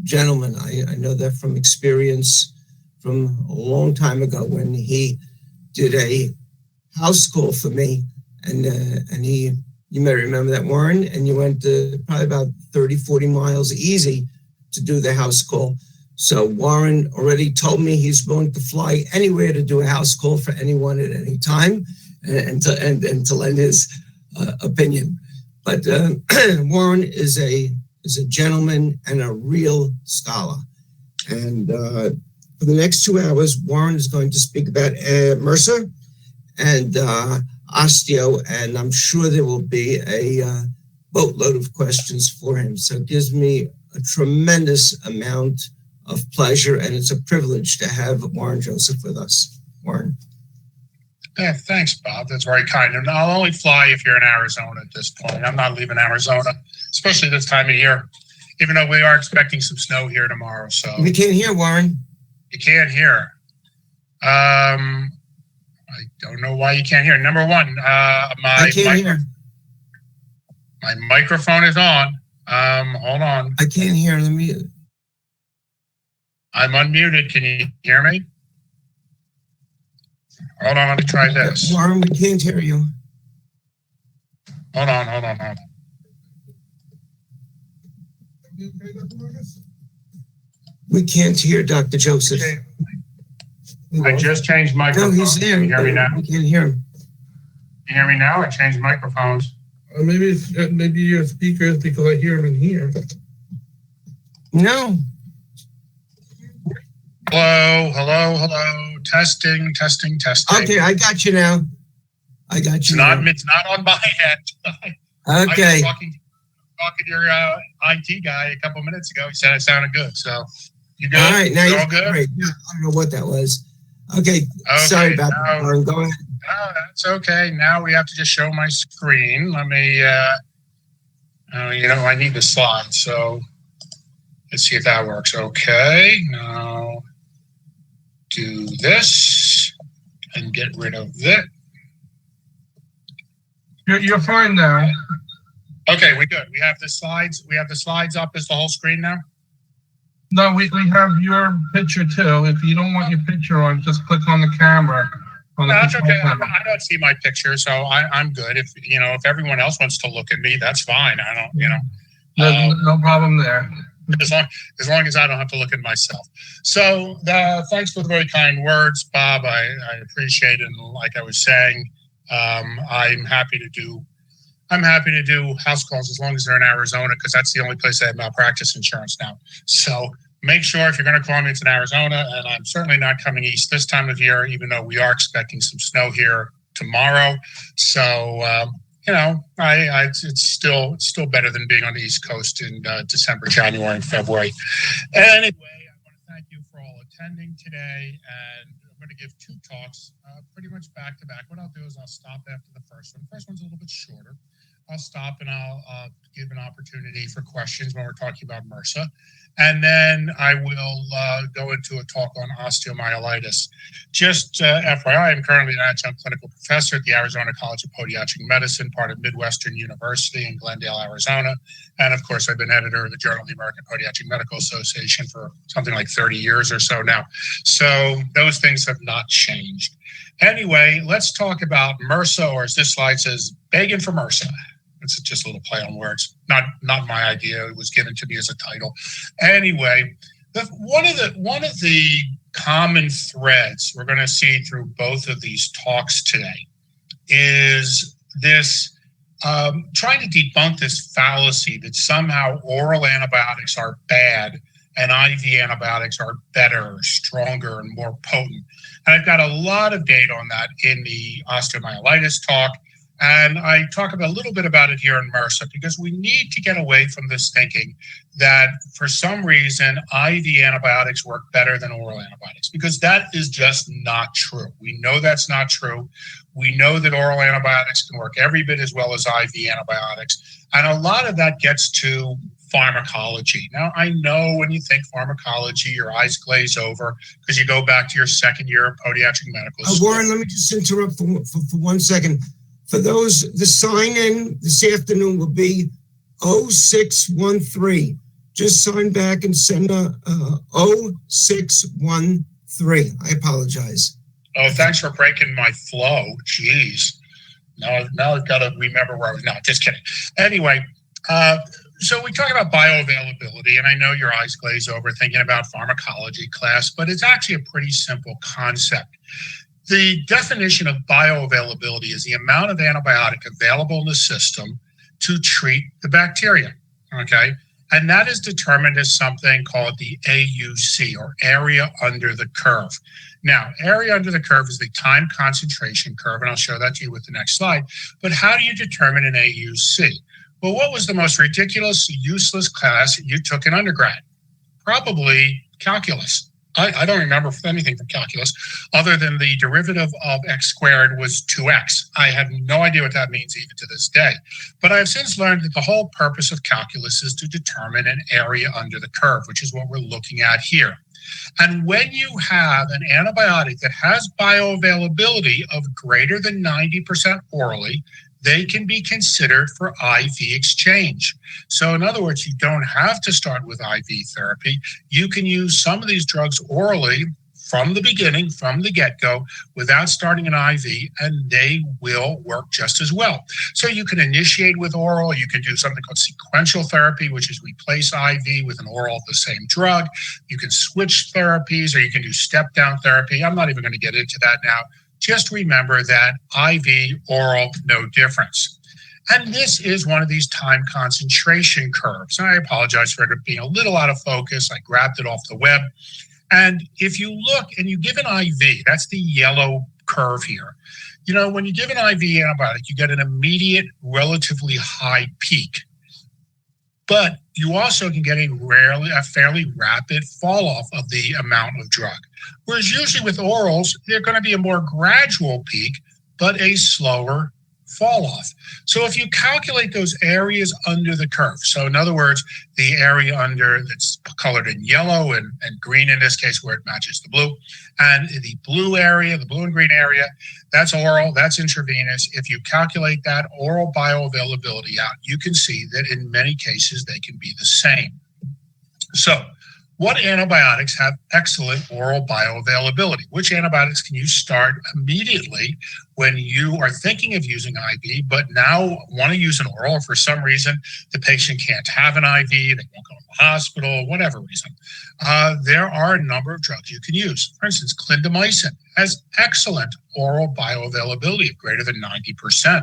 gentleman. I know that from experience from a long time ago when he did a house call for me, and you may remember that, Warren, and you went probably about 30, 40 miles easy to do the house call. So Warren already told me he's willing to fly anywhere to do a house call for anyone at any time, and to lend his opinion. But Warren is a gentleman and a real scholar. And for the next 2 hours, Warren is going to speak about MRSA and osteo, and I'm sure there will be a boatload of questions for him. So it gives me a tremendous amount of pleasure, and it's a privilege to have Warren Joseph with us. Warren. Yeah, thanks, Bob. That's very kind. And I'll only fly if you're in Arizona at this point. I'm not leaving Arizona, especially this time of year, even though we are expecting some snow here tomorrow. So we can't hear, Warren. You can't hear. I don't know why you can't hear. Number one, my microphone is on. Hold on. I can't hear. I'm unmuted. Can you hear me? Hold on, let me try this. Warren, we can't hear you. Hold on. We can't hear Dr. Joseph. Okay. I just changed microphones. No, he's there. Can you hear me now? We can't hear him. Can you hear me now? I changed microphones. Maybe your speaker is because I hear him in here. No. Hello. Testing. Okay, I got you now. It's not on my end. Okay. I was talking to your IT guy a couple minutes ago. He said I sounded good. So you good? All right, now you're all good. Great. Yeah, I don't know what that was. Okay. Sorry about that, Warren. Go ahead. No, that's okay. Now we have to just show my screen. Let me. I need the slide. So let's see if that works. Okay. Now do this and get rid of that. You're fine now. Okay, we're good. We have the slides. We have the slides up. Is the whole screen now? No, we have your picture too. If you don't want your picture on, just click on the camera. That's okay. I don't see my picture, so I'm good. If everyone else wants to look at me, that's fine. I don't. No problem there. As long as I don't have to look at myself. So thanks for the very kind words, Bob. I appreciate it. And like I was saying, I'm happy to do house calls as long as they're in Arizona, because that's the only place I have malpractice insurance now. So make sure if you're going to call me, it's in Arizona, and I'm certainly not coming east this time of year, even though we are expecting some snow here tomorrow. So it's still better than being on the East Coast in December, January, and February. Anyway, I want to thank you for all attending today, and I'm going to give two talks pretty much back to back. What I'll do is I'll stop after the first one. The first one's a little bit shorter. I'll stop and I'll give an opportunity for questions when we're talking about MRSA. And then I will go into a talk on osteomyelitis. Just FYI, I'm currently an adjunct clinical professor at the Arizona College of Podiatric Medicine, part of Midwestern University in Glendale, Arizona. And of course, I've been editor of the Journal of the American Podiatric Medical Association for something like 30 years or so now. So those things have not changed. Anyway, let's talk about MRSA, or as this slide says, begging for MRSA. It's just a little play on words. Not my idea. It was given to me as a title. Anyway, one of the common threads we're going to see through both of these talks today is this trying to debunk this fallacy that somehow oral antibiotics are bad and IV antibiotics are better, stronger, and more potent. And I've got a lot of data on that in the osteomyelitis talk. And I talk a little bit about it here in MRSA, because we need to get away from this thinking that for some reason IV antibiotics work better than oral antibiotics, because that is just not true. We know that's not true. We know that oral antibiotics can work every bit as well as IV antibiotics. And a lot of that gets to pharmacology. Now, I know when you think pharmacology, your eyes glaze over because you go back to your second year of podiatric medical school. Warren, let me just interrupt for 1 second. For those, the sign-in this afternoon will be 0613. just sign back and send a 0613. I apologize. Oh, thanks for breaking my flow. Jeez. Now I've got to remember where I was. No, just kidding. Anyway, so we talk about bioavailability, and I know your eyes glaze over thinking about pharmacology class, but it's actually a pretty simple concept. The definition of bioavailability is the amount of antibiotic available in the system to treat the bacteria, okay? And that is determined as something called the AUC, or area under the curve. Now, area under the curve is the time concentration curve, and I'll show that to you with the next slide. But how do you determine an AUC? Well, what was the most ridiculous, useless class you took in undergrad? Probably calculus. I don't remember anything from calculus other than the derivative of x squared was 2x. I have no idea what that means even to this day. But I have since learned that the whole purpose of calculus is to determine an area under the curve, which is what we're looking at here. And when you have an antibiotic that has bioavailability of greater than 90% orally, they can be considered for IV exchange. So in other words, you don't have to start with IV therapy. You can use some of these drugs orally from the beginning, from the get-go, without starting an IV, and they will work just as well. So you can initiate with oral. You can do something called sequential therapy, which is replace IV with an oral of the same drug. You can switch therapies, or you can do step-down therapy. I'm not even going to get into that now. Just remember that IV, oral, no difference. And this is one of these time concentration curves. And I apologize for it being a little out of focus. I grabbed it off the web. And if you look and you give an IV, that's the yellow curve here. You know, when you give an IV antibiotic, you get an immediate, relatively high peak. But you also can get a fairly rapid fall off of the amount of drug. Whereas usually with orals, they're going to be a more gradual peak, but a slower fall off. So if you calculate those areas under the curve, so in other words, the area under that's colored in yellow and green in this case where it matches the blue, and the blue area, the blue and green area, that's oral, that's intravenous. If you calculate that oral bioavailability out, you can see that in many cases they can be the same. So what antibiotics have excellent oral bioavailability? Which antibiotics can you start immediately when you are thinking of using IV, but now want to use an oral, or for some reason the patient can't have an IV, they won't go to the hospital, whatever reason? There are a number of drugs you can use. For instance, clindamycin has excellent oral bioavailability of greater than 90%.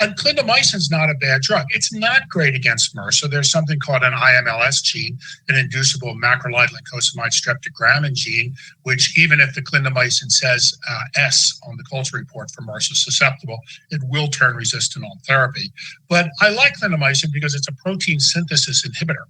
And clindamycin is not a bad drug. It's not great against MRSA. There's something called an IMLS gene, an inducible macrolide lycosamide streptogramin gene, which even if the clindamycin says S on the culture report for MRSA susceptible, it will turn resistant on therapy. But I like clindamycin because it's a protein synthesis inhibitor.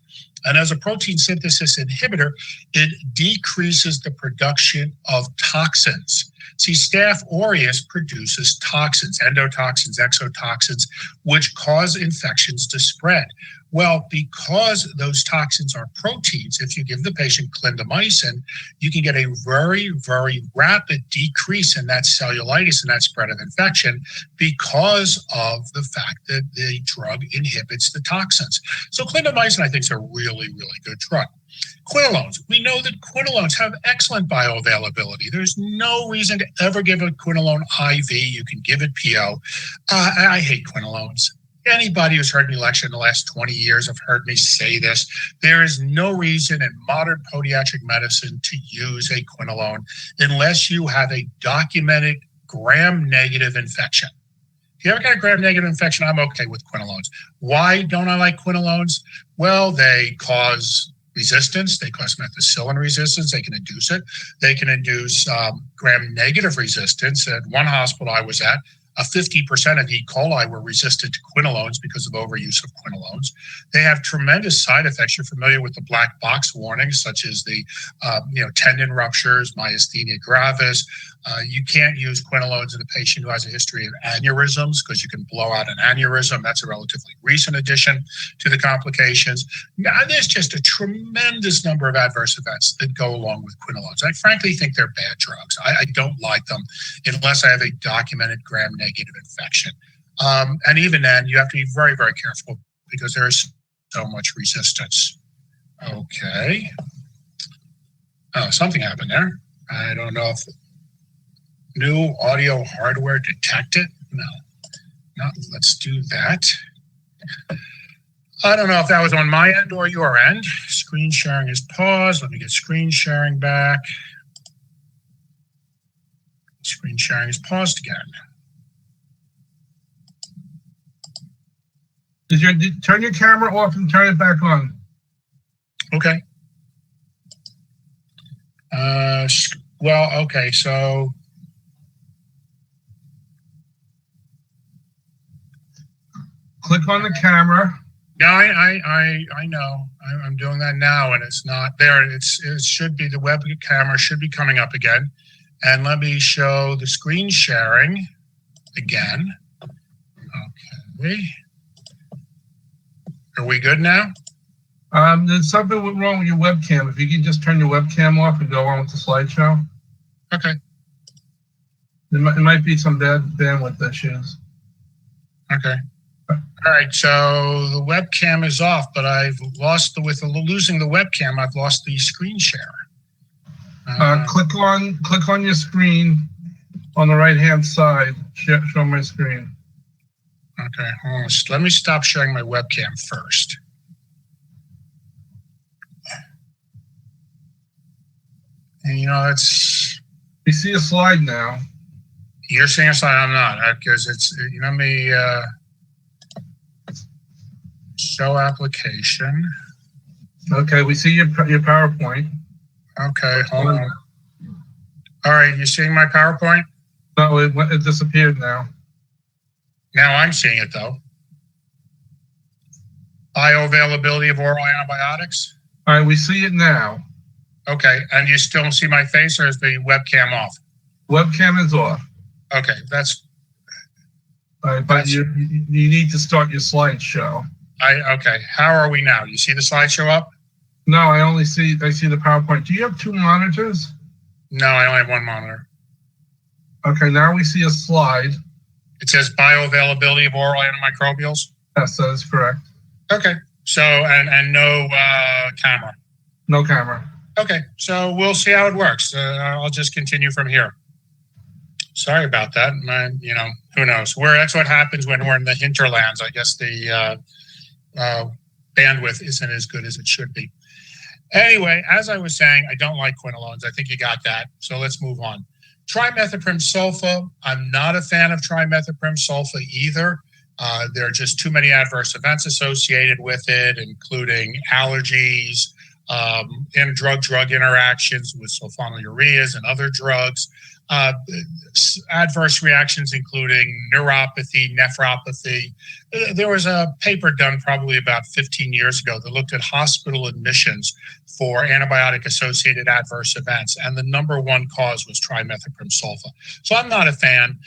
And as a protein synthesis inhibitor, it decreases the production of toxins. See, Staph aureus produces toxins, endotoxins, exotoxins, which cause infections to spread. Well, because those toxins are proteins, if you give the patient clindamycin, you can get a very, very rapid decrease in that cellulitis and that spread of infection because of the fact that the drug inhibits the toxins. So clindamycin, I think, is a really, really good drug. Quinolones. We know that quinolones have excellent bioavailability. There's no reason to ever give a quinolone IV. You can give it PO. I hate quinolones. Anybody who's heard me lecture in the last 20 years have heard me say this. There is no reason in modern podiatric medicine to use a quinolone unless you have a documented gram-negative infection. If you ever got a gram-negative infection, I'm okay with quinolones. Why don't I like quinolones? Well, they cause resistance. They cause methicillin resistance. They can induce it. They can induce gram-negative resistance. At one hospital I was at, 50% of E. coli were resistant to quinolones because of overuse of quinolones. They have tremendous side effects. You're familiar with the black box warnings, such as the tendon ruptures, myasthenia gravis. You can't use quinolones in a patient who has a history of aneurysms because you can blow out an aneurysm. That's a relatively recent addition to the complications. Now, there's just a tremendous number of adverse events that go along with quinolones. I frankly think they're bad drugs. I don't like them unless I have a documented gram-negative infection. And even then, you have to be very, very careful because there is so much resistance. Okay. Oh, something happened there. I don't know if new audio hardware detected. No, let's do that. I don't know if that was on my end or your end. Screen sharing is paused. Let me get screen sharing back. Screen sharing is paused again. Turn your camera off and turn it back on. Okay. Well, okay, so click on the camera. no, I know. I'm doing that now, and it's not there. It should be, the web camera should be coming up again. And let me show the screen sharing again. Okay. Are we good now? There's something wrong with your webcam. If you can just turn your webcam off and go on with the slideshow. Okay. It might be some bad bandwidth issues. Okay. All right. So the webcam is off, but I've lost with losing the webcam, I've lost the screen share. Click on your screen on the right-hand side. Show my screen. Okay. Hold on. Let me stop sharing my webcam first. And we see a slide now. You're seeing a slide, I'm not, because it's, let me show application. Okay, we see your PowerPoint. Okay, hold on. All right, you seeing my PowerPoint? No, it disappeared now. Now I'm seeing it though. Bioavailability of oral antibiotics. All right, we see it now. Okay, and you still see my face, or is the webcam off? Webcam is off. Okay, that's. All right, but you need to start your slideshow. Okay, how are we now? You see the slideshow up? No, I see the PowerPoint. Do you have two monitors? No, I only have one monitor. Okay, now we see a slide. It says bioavailability of oral antimicrobials. Yes, that is correct. Okay, so and no camera. No camera. Okay, so we'll see how it works. I'll just continue from here. Sorry about that. Who knows? That's what happens when we're in the hinterlands. I guess the bandwidth isn't as good as it should be. Anyway, as I was saying, I don't like quinolones. I think you got that. So let's move on. Trimethoprim sulfa. I'm not a fan of trimethoprim sulfa either. There are just too many adverse events associated with it, including allergies, and drug-drug interactions with sulfonylureas and other drugs. Adverse reactions including neuropathy, nephropathy. There was a paper done probably about 15 years ago that looked at hospital admissions for antibiotic-associated adverse events, and the number one cause was trimethoprim sulfa. So I'm not a fan.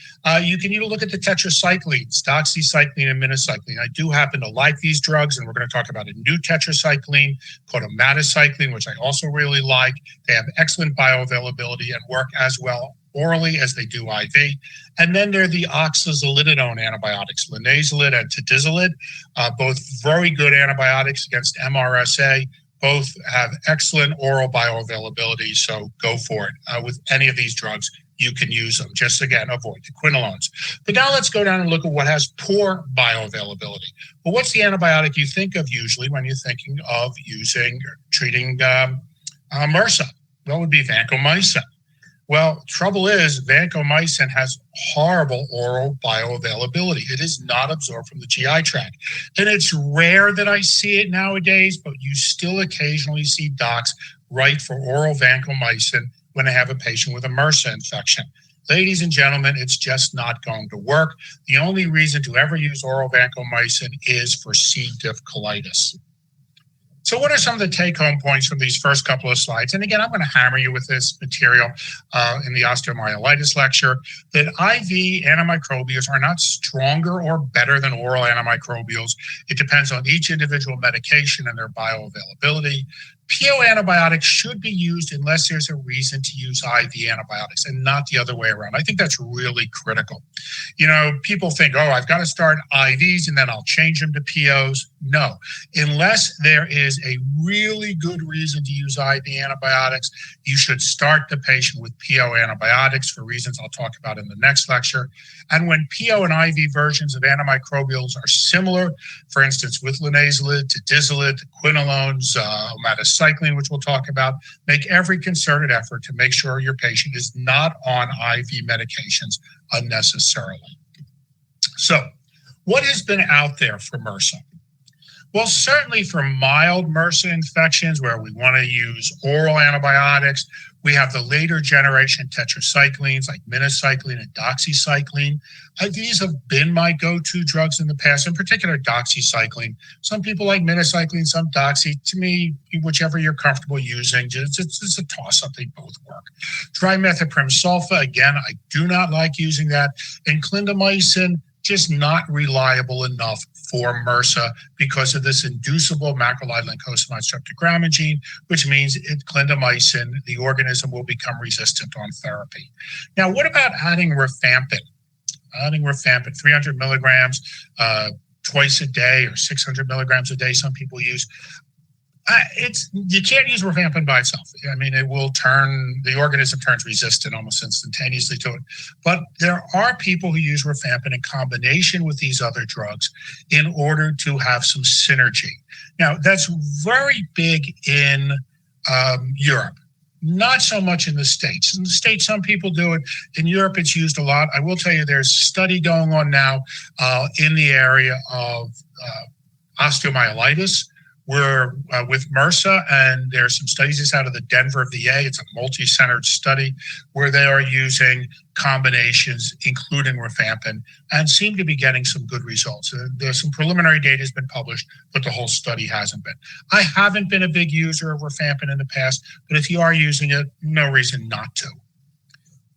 You can even look at the tetracyclines, doxycycline and minocycline. I do happen to like these drugs, and we're going to talk about a new tetracycline called omadacycline, which I also really like. They have excellent bioavailability and work as well orally as they do IV. And then there are the oxazolidinone antibiotics, linezolid and tedizolid, both very good antibiotics against MRSA. Both have excellent oral bioavailability, so go for it. With any of these drugs, you can use them. Just again, avoid the quinolones. But now let's go down and look at what has poor bioavailability. Well, what's the antibiotic you think of usually when you're thinking of treating MRSA? Well, it would be vancomycin. Well, trouble is vancomycin has horrible oral bioavailability. It is not absorbed from the GI tract. And it's rare that I see it nowadays, but you still occasionally see docs write for oral vancomycin when they have a patient with a MRSA infection. Ladies and gentlemen, it's just not going to work. The only reason to ever use oral vancomycin is for C. diff colitis. So what are some of the take-home points from these first couple of slides? And again, I'm going to hammer you with this material in the osteomyelitis lecture, that IV antimicrobials are not stronger or better than oral antimicrobials. It depends on each individual medication and their bioavailability. PO antibiotics should be used unless there's a reason to use IV antibiotics and not the other way around. I think that's really critical. People think, oh, I've got to start IVs and then I'll change them to POs. No, unless there is a really good reason to use IV antibiotics, you should start the patient with PO antibiotics for reasons I'll talk about in the next lecture. And when PO and IV versions of antimicrobials are similar, for instance, with linezolid, tedizolid, quinolones, omadacycline, which we'll talk about, make every concerted effort to make sure your patient is not on IV medications unnecessarily. So, what has been out there for MRSA? Well, certainly for mild MRSA infections where we want to use oral antibiotics, we have the later generation tetracyclines like minocycline and doxycycline. These have been my go-to drugs in the past, in particular doxycycline. Some people like minocycline, some doxy. To me, whichever you're comfortable using, it's a toss-up. They both work. Trimethoprim sulfa, again, I do not like using that. And clindamycin, just not reliable enough for MRSA because of this inducible macrolide lymphocyte streptogrammin gene, which means clindamycin, the organism will become resistant on therapy. Now, what about adding rifampin? Adding rifampin, 300 milligrams twice a day or 600 milligrams a day, some people use. You can't use rifampin by itself. I mean, the organism turns resistant almost instantaneously to it. But there are people who use rifampin in combination with these other drugs in order to have some synergy. Now, that's very big in Europe. Not so much in the States. In the States, some people do it. In Europe, it's used a lot. I will tell you, there's a study going on now in the area of osteomyelitis, where with MRSA, and there's some studies just out of the Denver VA. It's a multi-centered study where they are using combinations, including rifampin, and seem to be getting some good results. There's some preliminary data has been published, but the whole study hasn't been. I haven't been a big user of rifampin in the past, but if you are using it, no reason not to.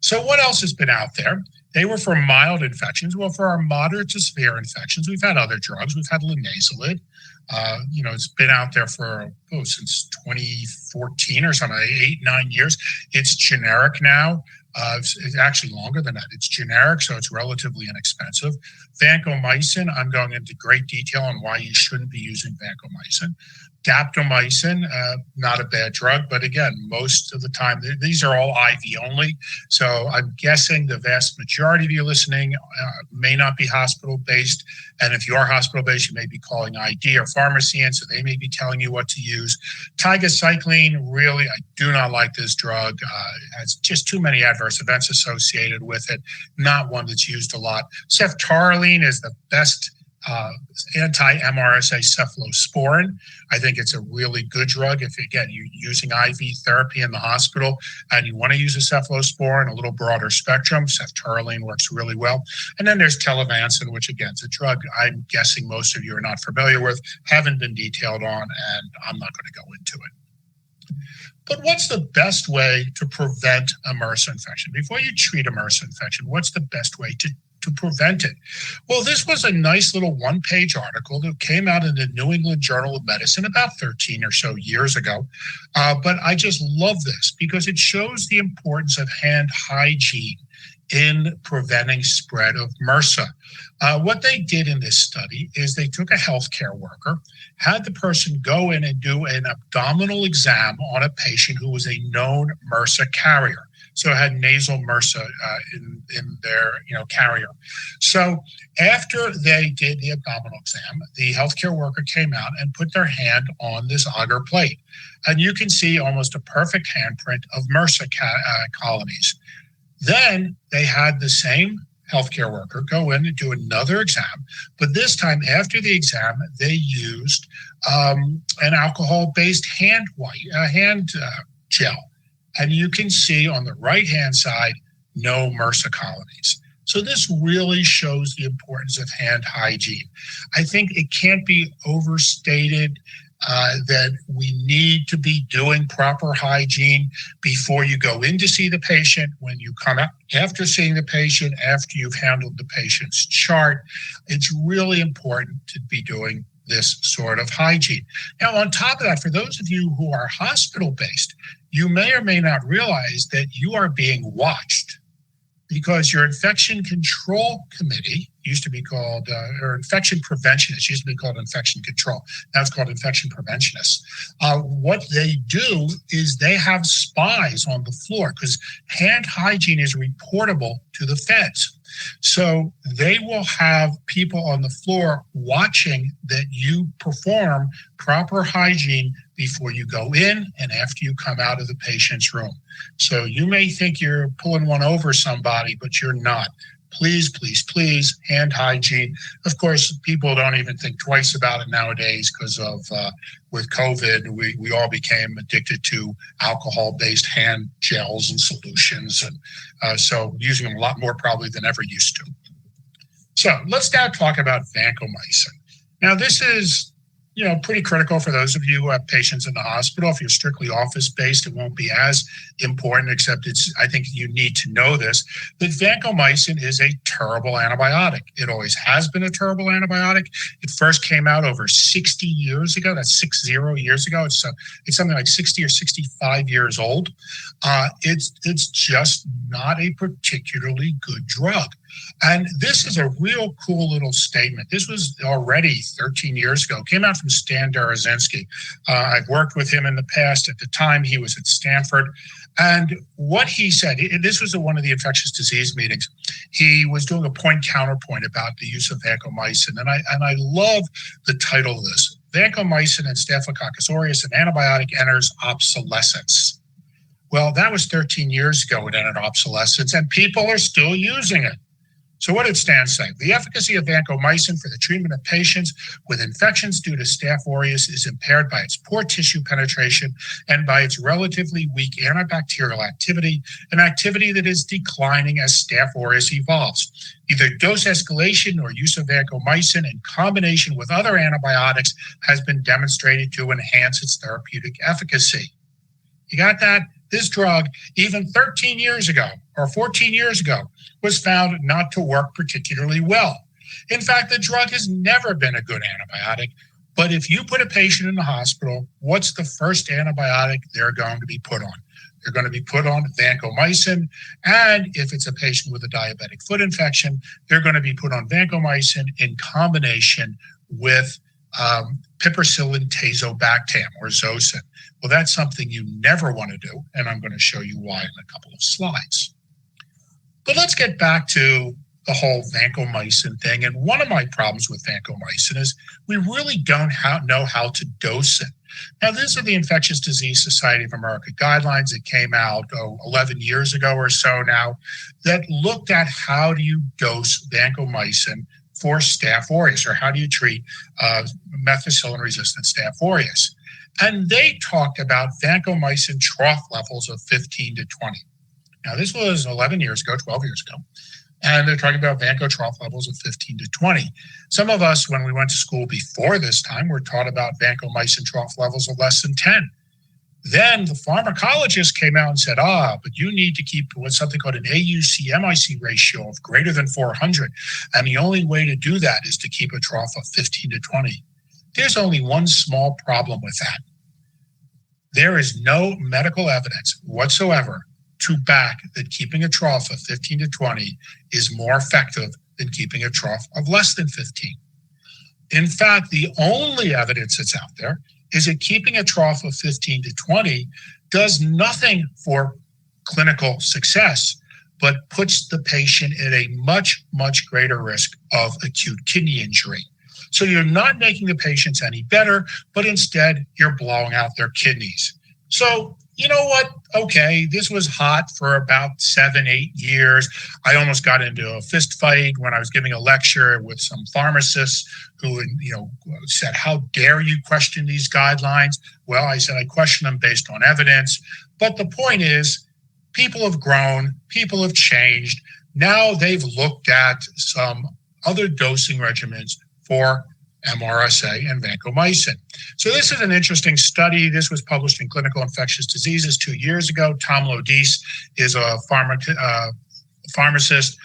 So what else has been out there? They were for mild infections. Well, for our moderate to severe infections, we've had other drugs. We've had linezolid. It's been out there for since 2014 or something, 8-9 years. It's generic now. It's actually longer than that. It's generic, so it's relatively inexpensive. Vancomycin, I'm going into great detail on why you shouldn't be using vancomycin. Daptomycin, not a bad drug, but again, most of the time, these are all IV only. So I'm guessing the vast majority of you listening may not be hospital-based. And if you are hospital-based, you may be calling ID or pharmacy in, so they may be telling you what to use. Tigacycline, really, I do not like this drug. It has just too many adverse events associated with it, not one that's used a lot. Ceftaroline is the best anti-MRSA cephalosporin. I think it's a really good drug. If, again, you're using IV therapy in the hospital and you want to use a cephalosporin, a little broader spectrum, ceftaroline works really well. And then there's telavancin, which, again, is a drug I'm guessing most of you are not familiar with, haven't been detailed on, and I'm not going to go into it. But what's the best way to prevent a MRSA infection? Before you treat a MRSA infection, what's the best way to prevent it? Well, this was a nice little one-page article that came out in the New England Journal of Medicine about 13 or so years ago. But I just love this because it shows the importance of hand hygiene in preventing spread of MRSA. What they did in this study is they took a healthcare worker, had the person go in and do an abdominal exam on a patient who was a known MRSA carrier. So it had nasal MRSA in their carrier. So after they did the abdominal exam, the healthcare worker came out and put their hand on this agar plate. And you can see almost a perfect handprint of MRSA colonies. Then they had the same healthcare worker go in and do another exam, but this time after the exam, they used an alcohol-based hand gel. And you can see on the right-hand side, no MRSA colonies. So this really shows the importance of hand hygiene. I think it can't be overstated that we need to be doing proper hygiene before you go in to see the patient, when you come out after seeing the patient, after you've handled the patient's chart. It's really important to be doing this sort of hygiene. Now, on top of that, for those of you who are hospital-based, you may or may not realize that you are being watched because your infection control committee used to be called, or infection preventionists, used to be called infection control. Now it's called infection preventionists. What they do is they have spies on the floor because hand hygiene is reportable to the feds. So they will have people on the floor watching that you perform proper hygiene before you go in and after you come out of the patient's room. So you may think you're pulling one over somebody, but you're not. Please, please, please, hand hygiene. Of course, people don't even think twice about it nowadays because of with COVID, we all became addicted to alcohol-based hand gels and solutions, and so using them a lot more probably than ever used to. So let's now talk about vancomycin. Now, this is pretty critical for those of you who have patients in the hospital. If you're strictly office-based, it won't be as important, except I think you need to know this, that vancomycin is a terrible antibiotic. It always has been a terrible antibiotic. It first came out over 60 years ago. That's 60 years ago. It's something like 60 or 65 years old. It's just not a particularly good drug. And this is a real cool little statement. This was already 13 years ago. It came out from Stan Darazinski. I've worked with him in the past. At the time, he was at Stanford. And what he said, this was at one of the infectious disease meetings. He was doing a point-counterpoint about the use of vancomycin. And I love the title of this. Vancomycin and Staphylococcus aureus, an antibiotic enters obsolescence. Well, that was 13 years ago it entered obsolescence, and people are still using it. So what did Stan say? The efficacy of vancomycin for the treatment of patients with infections due to Staph aureus is impaired by its poor tissue penetration and by its relatively weak antibacterial activity, an activity that is declining as Staph aureus evolves. Either dose escalation or use of vancomycin in combination with other antibiotics has been demonstrated to enhance its therapeutic efficacy. You got that? This drug, even 13 years ago or 14 years ago, was found not to work particularly well. In fact, the drug has never been a good antibiotic. But if you put a patient in the hospital, what's the first antibiotic they're going to be put on? They're going to be put on vancomycin. And if it's a patient with a diabetic foot infection, they're going to be put on vancomycin in combination with piperacillin tazobactam or Zosyn. Well, that's something you never want to do, and I'm going to show you why in a couple of slides. But let's get back to the whole vancomycin thing. And one of my problems with vancomycin is we really don't know how to dose it. Now, these are the Infectious Disease Society of America guidelines that came out 11 years ago or so now that looked at how do you dose vancomycin for Staph aureus, or how do you treat methicillin-resistant Staph aureus. And they talked about vancomycin trough levels of 15 to 20. Now, this was 11 years ago, 12 years ago. And they're talking about vanco trough levels of 15 to 20. Some of us, when we went to school before this time, were taught about vancomycin trough levels of less than 10. Then the pharmacologist came out and said, but you need to keep what's something called an AUC-MIC ratio of greater than 400. And the only way to do that is to keep a trough of 15 to 20. There's only one small problem with that. There is no medical evidence whatsoever to back that keeping a trough of 15 to 20 is more effective than keeping a trough of less than 15. In fact, the only evidence that's out there is that keeping a trough of 15 to 20 does nothing for clinical success, but puts the patient at a much, much greater risk of acute kidney injury. So you're not making the patients any better, but instead you're blowing out their kidneys. So you know what? Okay, this was hot for about 7-8 years. I almost got into a fist fight when I was giving a lecture with some pharmacists who, said, "How dare you question these guidelines?" Well, I said I question them based on evidence. But the point is, people have grown, people have changed. Now they've looked at some other dosing regimens for MRSA and vancomycin. So this is an interesting study. This was published in Clinical Infectious Diseases 2 years ago. Tom Lodis is a pharmacist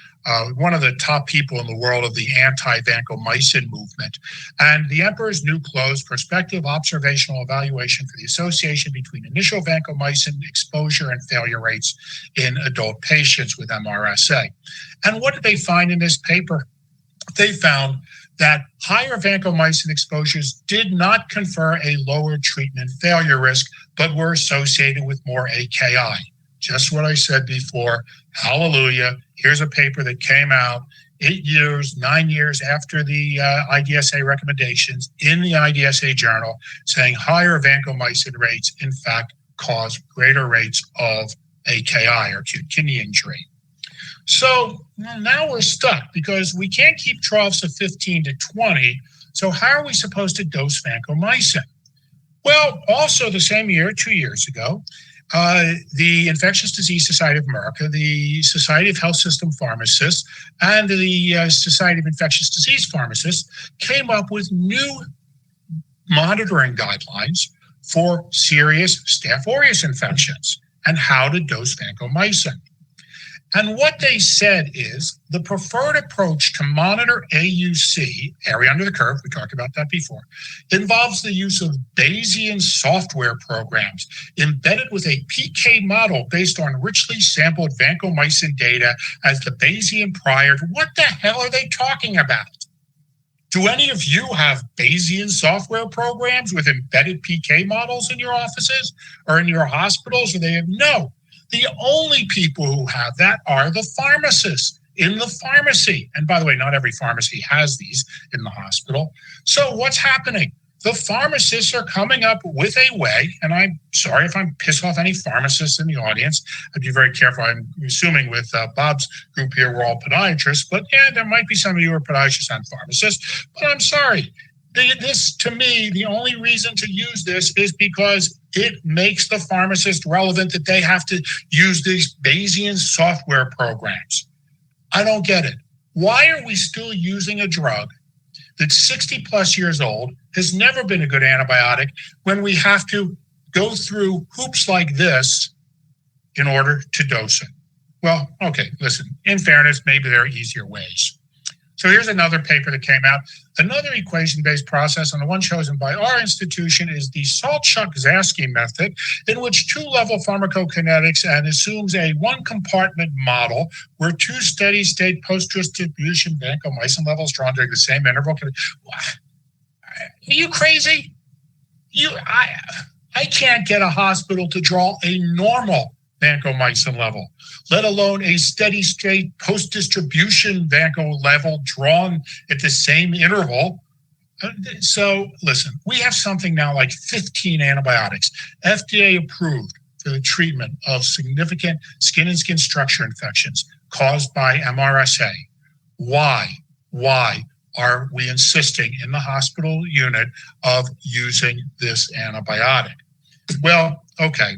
one of the top people in the world of the anti-vancomycin movement. And The Emperor's New Clothes, Prospective Observational Evaluation for the Association Between Initial Vancomycin Exposure and Failure Rates in Adult Patients with MRSA. And what did they find in this paper? They found that higher vancomycin exposures did not confer a lower treatment failure risk, but were associated with more AKI. Just what I said before. Hallelujah. Here's a paper that came out 9 years after the IDSA recommendations in the IDSA journal, saying higher vancomycin rates, in fact, cause greater rates of AKI, or acute kidney injury. So now we're stuck because we can't keep troughs of 15 to 20. So how are we supposed to dose vancomycin? Well, also the same year, 2 years ago, the Infectious Disease Society of America, the Society of Health System Pharmacists, and the Society of Infectious Disease Pharmacists came up with new monitoring guidelines for serious Staph aureus infections and how to dose vancomycin. And what they said is the preferred approach to monitor AUC, area under the curve, we talked about that before, involves the use of Bayesian software programs embedded with a PK model based on richly sampled vancomycin data as the Bayesian prior. What the hell are they talking about? Do any of you have Bayesian software programs with embedded PK models in your offices or in your hospitals? Or they have no. The only people who have that are the pharmacists in the pharmacy. And by the way, not every pharmacy has these in the hospital. So what's happening? The pharmacists are coming up with a way, and I'm sorry if I'm pissing off any pharmacists in the audience. I'd be very careful. I'm assuming with Bob's group here, we're all podiatrists, but yeah, there might be some of you who are podiatrists and pharmacists, but I'm sorry. This, to me, the only reason to use this is because it makes the pharmacist relevant that they have to use these Bayesian software programs. I don't get it. Why are we still using a drug that's 60 plus years old, has never been a good antibiotic, when we have to go through hoops like this in order to dose it? Well, okay, listen, in fairness, maybe there are easier ways. So here's another paper that came out. Another equation-based process, and the one chosen by our institution, is the Salchuk-Zasky method, in which two-level pharmacokinetics and assumes a one-compartment model where two steady-state post-distribution vancomycin levels drawn during the same interval. Are you crazy? I can't get a hospital to draw a normal vancomycin level, let alone a steady state post-distribution vanco level drawn at the same interval. So listen, we have something now like 15 antibiotics, FDA approved for the treatment of significant skin and skin structure infections caused by MRSA. Why are we insisting in the hospital unit of using this antibiotic? Well, okay.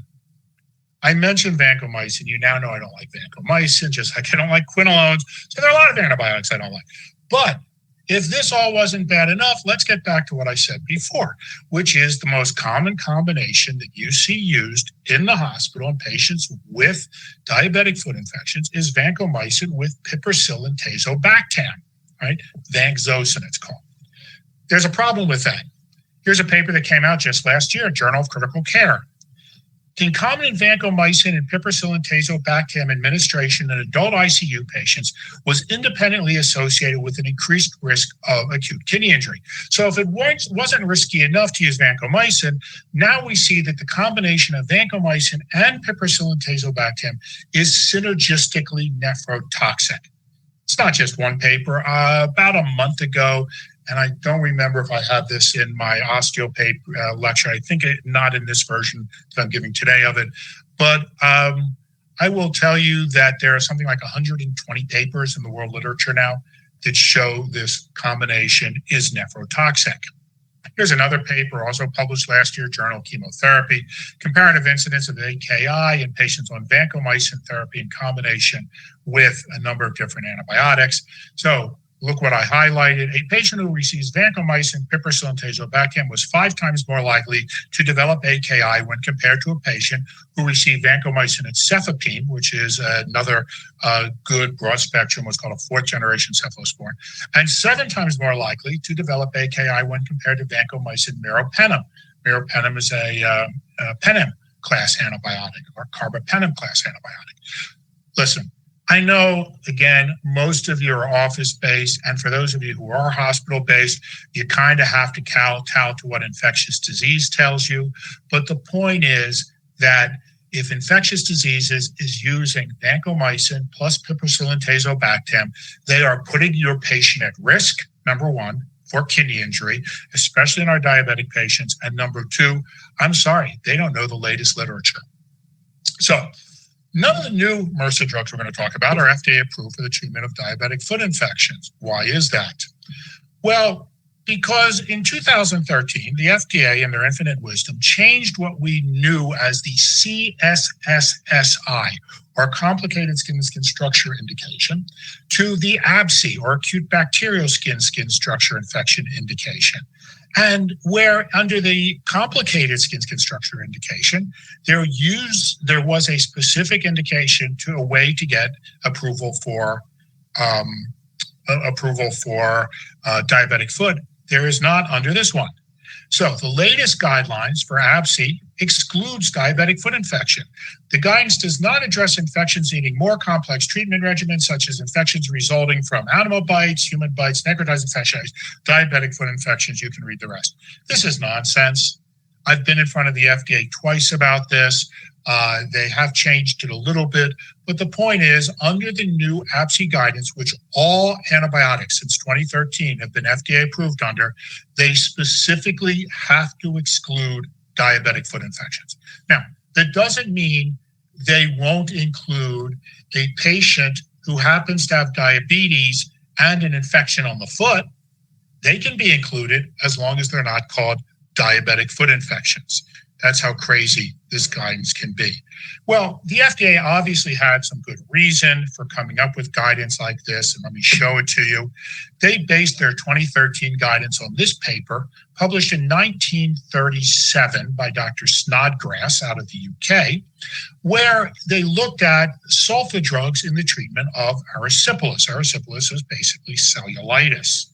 I mentioned vancomycin. You now know I don't like vancomycin, just like I don't like quinolones. So there are a lot of antibiotics I don't like. But if this all wasn't bad enough, let's get back to what I said before, which is the most common combination that you see used in the hospital in patients with diabetic foot infections is vancomycin with piperacillin tazobactam, right? Vanxosin, it's called. There's a problem with that. Here's a paper that came out just last year, Journal of Critical Care. Concomitant vancomycin and piperacillin tazobactam administration in adult ICU patients was independently associated with an increased risk of acute kidney injury. So if it wasn't risky enough to use vancomycin, now we see that the combination of vancomycin and piperacillin tazobactam is synergistically nephrotoxic. It's not just one paper. About a month ago, and I don't remember if I have this in my osteopath lecture. I think not in this version that I'm giving today of it. But I will tell you that there are something like 120 papers in the world literature now that show this combination is nephrotoxic. Here's another paper also published last year, Journal of Chemotherapy, comparative incidence of AKI in patients on vancomycin therapy in combination with a number of different antibiotics. So look what I highlighted. A patient who receives vancomycin, piperacillin, tazobactam was 5 times more likely to develop AKI when compared to a patient who received vancomycin and cefepime, which is another good broad spectrum, what's called a 4th generation cephalosporin, and 7 times more likely to develop AKI when compared to vancomycin meropenem. Meropenem is a penem class antibiotic or carbapenem class antibiotic. Listen, I know, again, most of you are office-based, and for those of you who are hospital-based, you kind of have to kowtow to what infectious disease tells you. But the point is that if infectious diseases is using vancomycin plus piperacillin tazobactam, they are putting your patient at risk, number one, for kidney injury, especially in our diabetic patients. And number two, I'm sorry, they don't know the latest literature. So, none of the new MRSA drugs we're going to talk about are FDA approved for the treatment of diabetic foot infections. Why is that? Well, because in 2013, the FDA, in their infinite wisdom, changed what we knew as the CSSSI, or complicated skin structure indication, to the ABSI, or acute bacterial skin structure infection indication. And where under the complicated skin structure indication, there was a specific indication to a way to get approval for diabetic foot. There is not under this one. So the latest guidelines for ABSI excludes diabetic foot infection. The guidance does not address infections needing more complex treatment regimens, such as infections resulting from animal bites, human bites, necrotizing fasciitis, diabetic foot infections. You can read the rest. This is nonsense. I've been in front of the FDA twice about this. They have changed it a little bit, but the point is, under the new ABSI guidance, which all antibiotics since 2013 have been FDA approved under, they specifically have to exclude diabetic foot infections. Now, that doesn't mean they won't include a patient who happens to have diabetes and an infection on the foot. They can be included as long as they're not called diabetic foot infections. That's how crazy this guidance can be. Well, the FDA obviously had some good reason for coming up with guidance like this, and let me show it to you. They based their 2013 guidance on this paper, published in 1937 by Dr. Snodgrass out of the UK, where they looked at sulfa drugs in the treatment of erysipelas. Erysipelas is basically cellulitis.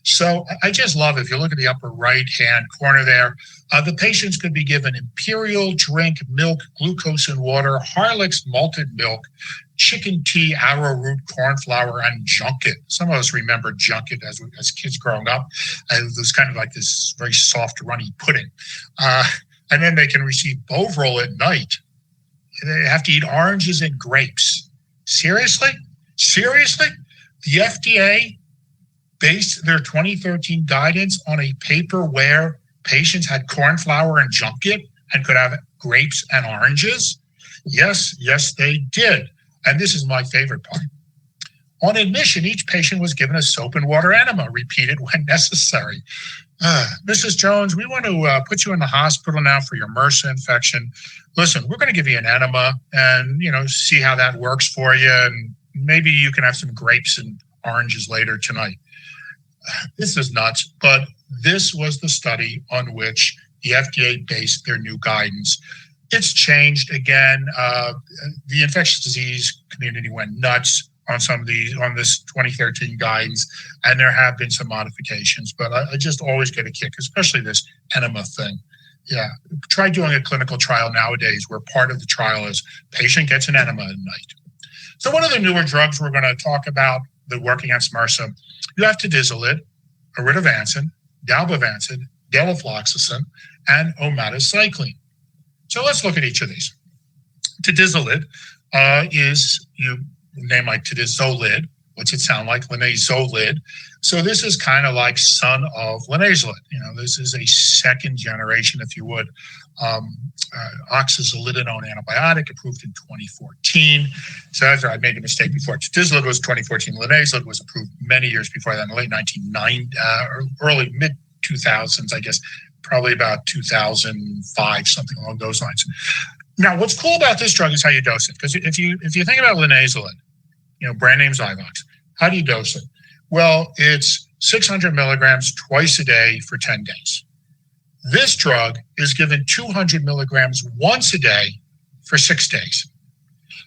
So I just love, if you look at the upper right-hand corner there, the patients could be given Imperial drink, milk, glucose and water, Harlick's malted milk, chicken tea, arrowroot, corn flour, and junket. Some of us remember junket as kids growing up. It was kind of like this very soft, runny pudding. And then they can receive Bovril at night. They have to eat oranges and grapes. Seriously? Seriously? The FDA based their 2013 guidance on a paper where patients had corn flour and junket and could have grapes and oranges? Yes, they did. And this is my favorite part. On admission, each patient was given a soap and water enema, repeated when necessary. Mrs. Jones, we want to put you in the hospital now for your MRSA infection. Listen, we're going to give you an enema and, see how that works for you. And maybe you can have some grapes and oranges later tonight. This is nuts, but this was the study on which the FDA based their new guidance. It's changed again. The infectious disease community went nuts on this 2013 guidance, and there have been some modifications, but I just always get a kick, especially this enema thing. Yeah, try doing a clinical trial nowadays where part of the trial is patient gets an enema at night. So one of the newer drugs we're going to talk about that work against MRSA, you have tadalafil, oritavancin, dalbavancin, dalafloxacin, and omadacycline. So let's look at each of these. Tadalafil is name like tadalafil. What's it sound like? Linezolid. So this is kind of like son of linezolid. This is a second generation, if you would, oxazolidinone antibiotic approved in 2014. So that's right, I made a mistake before. Tadalafil was 2014. Linezolid was approved many years before that, in the late 1990s, early mid 2000s, I guess, probably about 2005, something along those lines. Now, what's cool about this drug is how you dose it. Because if you think about linezolid, brand name Zyvox, how do you dose it? Well, it's 600 milligrams twice a day for 10 days. This drug is given 200 milligrams once a day for 6 days.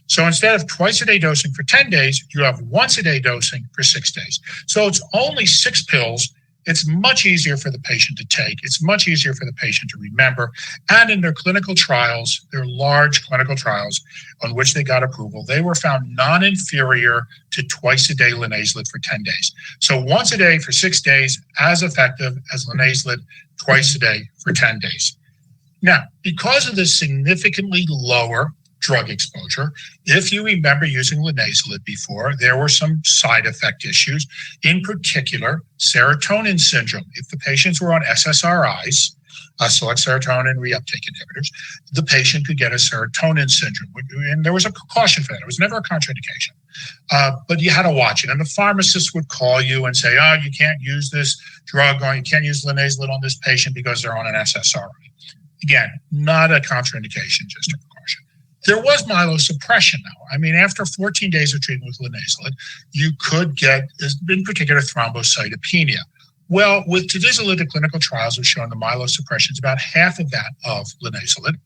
So instead of twice a day dosing for 10 days, you have once a day dosing for 6 days. So it's only 6 pills. It's much easier for the patient to take. It's much easier for the patient to remember. And in their clinical trials, their large clinical trials on which they got approval, they were found non-inferior to twice a day linezolid for 10 days. So once a day for 6 days, as effective as linezolid twice a day for 10 days. Now, because of this significantly lower drug exposure, if you remember using linezolid before, there were some side effect issues, in particular, serotonin syndrome. If the patients were on SSRIs, select serotonin reuptake inhibitors, the patient could get a serotonin syndrome. And there was a caution for that. It was never a contraindication. But you had to watch it. And the pharmacist would call you and say, oh, you can't use this drug, or you can't use linezolid on this patient because they're on an SSRI. Again, not a contraindication, just a precaution. There was myelosuppression, though. I mean, after 14 days of treatment with linezolid, you could get, in particular, thrombocytopenia. Well, with tadalafil, the clinical trials have shown the myelosuppression is about half of that of linezolid.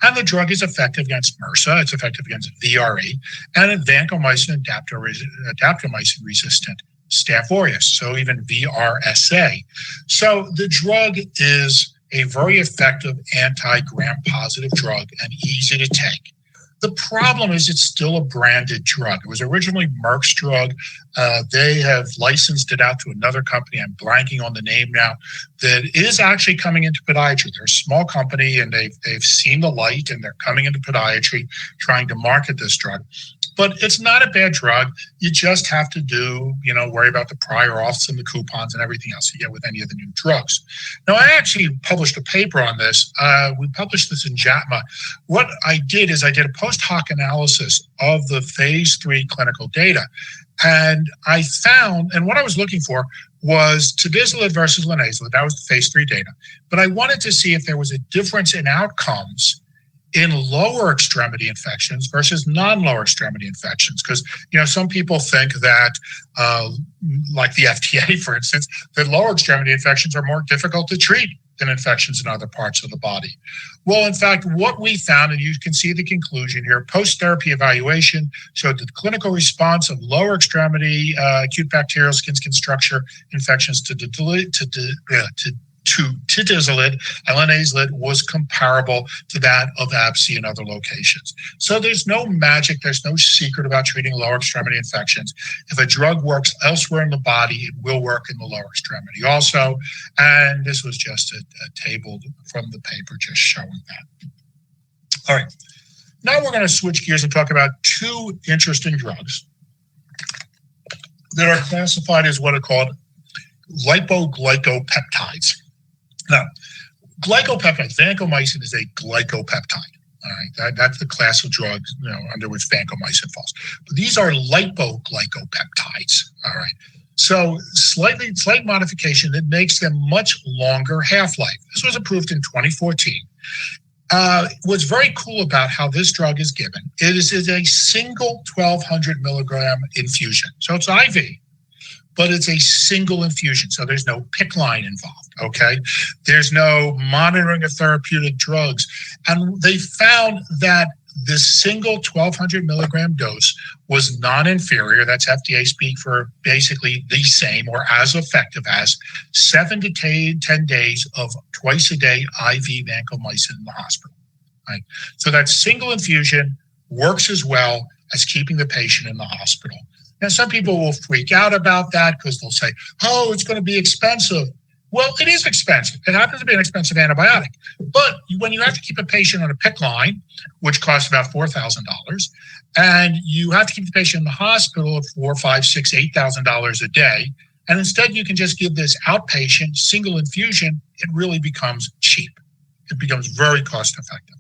And the drug is effective against MRSA. It's effective against VRE and vancomycin and daptomycin-resistant Staph aureus, so even VRSA. So the drug is a very effective anti-gram-positive drug and easy to take. The problem is it's still a branded drug. It was originally Merck's drug. They have licensed it out to another company. I'm blanking on the name now. That is actually coming into podiatry. They're a small company and they've seen the light and they're coming into podiatry trying to market this drug. But it's not a bad drug. You just have to worry about the prior auths and the coupons and everything else you get with any of the new drugs. Now, I actually published a paper on this. We published this in JATMA. What I did is I did a post hoc analysis of the phase 3 clinical data. And I found, and what I was looking for was tadalafil versus linezolid. That was the phase 3 data. But I wanted to see if there was a difference in outcomes in lower extremity infections versus non-lower extremity infections. Because, some people think that, like the FDA, for instance, that lower extremity infections are more difficult to treat than infections in other parts of the body. Well, in fact, what we found, and you can see the conclusion here, post-therapy evaluation showed that the clinical response of lower extremity acute bacterial skin structure infections to tadalafil and linezolid was comparable to that of AbbVie and other locations. So there's no magic, there's no secret about treating lower extremity infections. If a drug works elsewhere in the body, it will work in the lower extremity also. And this was just a table from the paper just showing that. All right. Now we're going to switch gears and talk about 2 interesting drugs that are classified as what are called lipoglycopeptides. Now, glycopeptides, vancomycin is a glycopeptide. All right, that's the class of drugs under which vancomycin falls. But these are lipoglycopeptides. All right, so slight modification that makes them much longer half-life. This was approved in 2014. What's very cool about how this drug is given, it is a single 1,200 milligram infusion. So it's IV, but it's a single infusion. So there's no PICC line involved, okay? There's no monitoring of therapeutic drugs. And they found that this single 1,200 milligram dose was non-inferior. That's FDA speak for basically the same or as effective as 7 to 10 days of twice a day IV vancomycin in the hospital, right? So that single infusion works as well as keeping the patient in the hospital. Now, some people will freak out about that because they'll say, oh, it's going to be expensive. Well, it is expensive. It happens to be an expensive antibiotic. But when you have to keep a patient on a PICC line, which costs about $4,000, and you have to keep the patient in the hospital at $4,000, $5,000, $6,000, $8,000 a day, and instead you can just give this outpatient single infusion, it really becomes cheap. It becomes very cost effective.